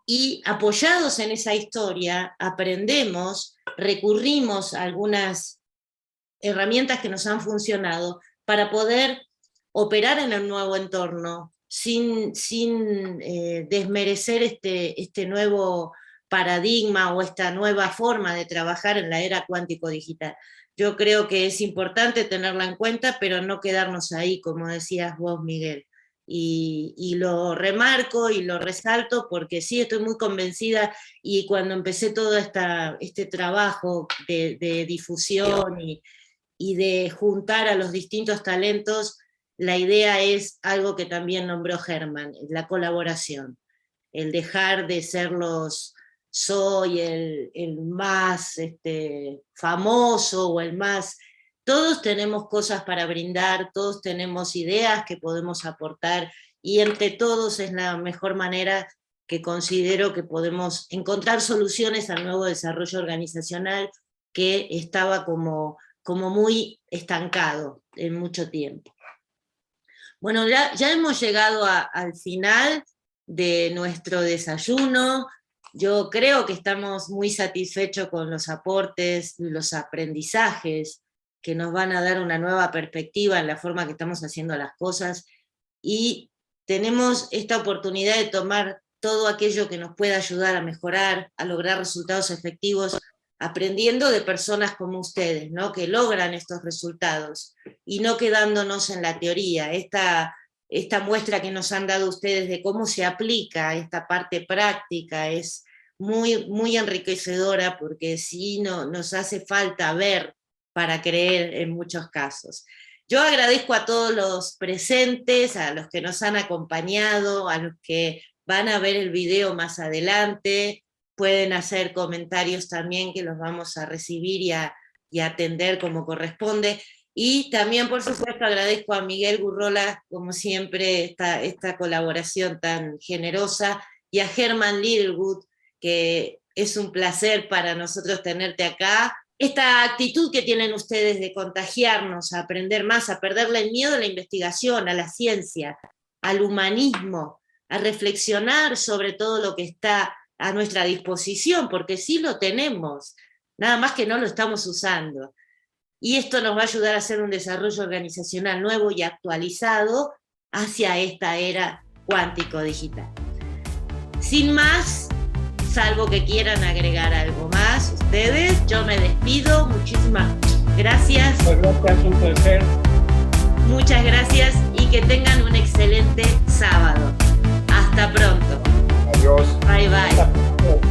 y apoyados en esa historia, aprendemos, recurrimos a algunas herramientas que nos han funcionado para poder operar en el nuevo entorno sin desmerecer este nuevo paradigma o esta nueva forma de trabajar en la era cuántico-digital. Yo creo que es importante tenerla en cuenta, pero no quedarnos ahí, como decías vos, Miguel. Y lo remarco y lo resalto porque sí, estoy muy convencida, y cuando empecé todo este trabajo de difusión y de juntar a los distintos talentos, la idea es algo que también nombró Germán, la colaboración, el dejar de ser soy el más famoso o el más... Todos tenemos cosas para brindar, todos tenemos ideas que podemos aportar, y entre todos es la mejor manera que considero que podemos encontrar soluciones al nuevo desarrollo organizacional que estaba como muy estancado en mucho tiempo. Bueno, ya hemos llegado al final de nuestro desayuno. Yo creo que estamos muy satisfechos con los aportes y los aprendizajes que nos van a dar una nueva perspectiva en la forma que estamos haciendo las cosas, y tenemos esta oportunidad de tomar todo aquello que nos pueda ayudar a mejorar, a lograr resultados efectivos, aprendiendo de personas como ustedes, ¿no? Que logran estos resultados, y no quedándonos en la teoría. Esta muestra que nos han dado ustedes de cómo se aplica esta parte práctica es muy, muy enriquecedora, porque sí nos hace falta ver para creer en muchos casos. Yo agradezco a todos los presentes, a los que nos han acompañado, a los que van a ver el video más adelante. Pueden hacer comentarios también, que los vamos a recibir y a atender como corresponde. Y también, por supuesto, agradezco a Miguel Gurrola, como siempre, esta colaboración tan generosa, y a Herman Littlewood, que es un placer para nosotros tenerte acá. Esta actitud que tienen ustedes de contagiarnos, a aprender más, a perderle el miedo a la investigación, a la ciencia, al humanismo, a reflexionar sobre todo lo que está a nuestra disposición, porque sí lo tenemos, nada más que no lo estamos usando. Y esto nos va a ayudar a hacer un desarrollo organizacional nuevo y actualizado hacia esta era cuántico-digital. Sin más, salvo que quieran agregar algo más ustedes, yo me despido. Muchísimas gracias. Gracias, un placer. Muchas gracias y que tengan un excelente sábado. Hasta pronto. Adiós. Bye bye.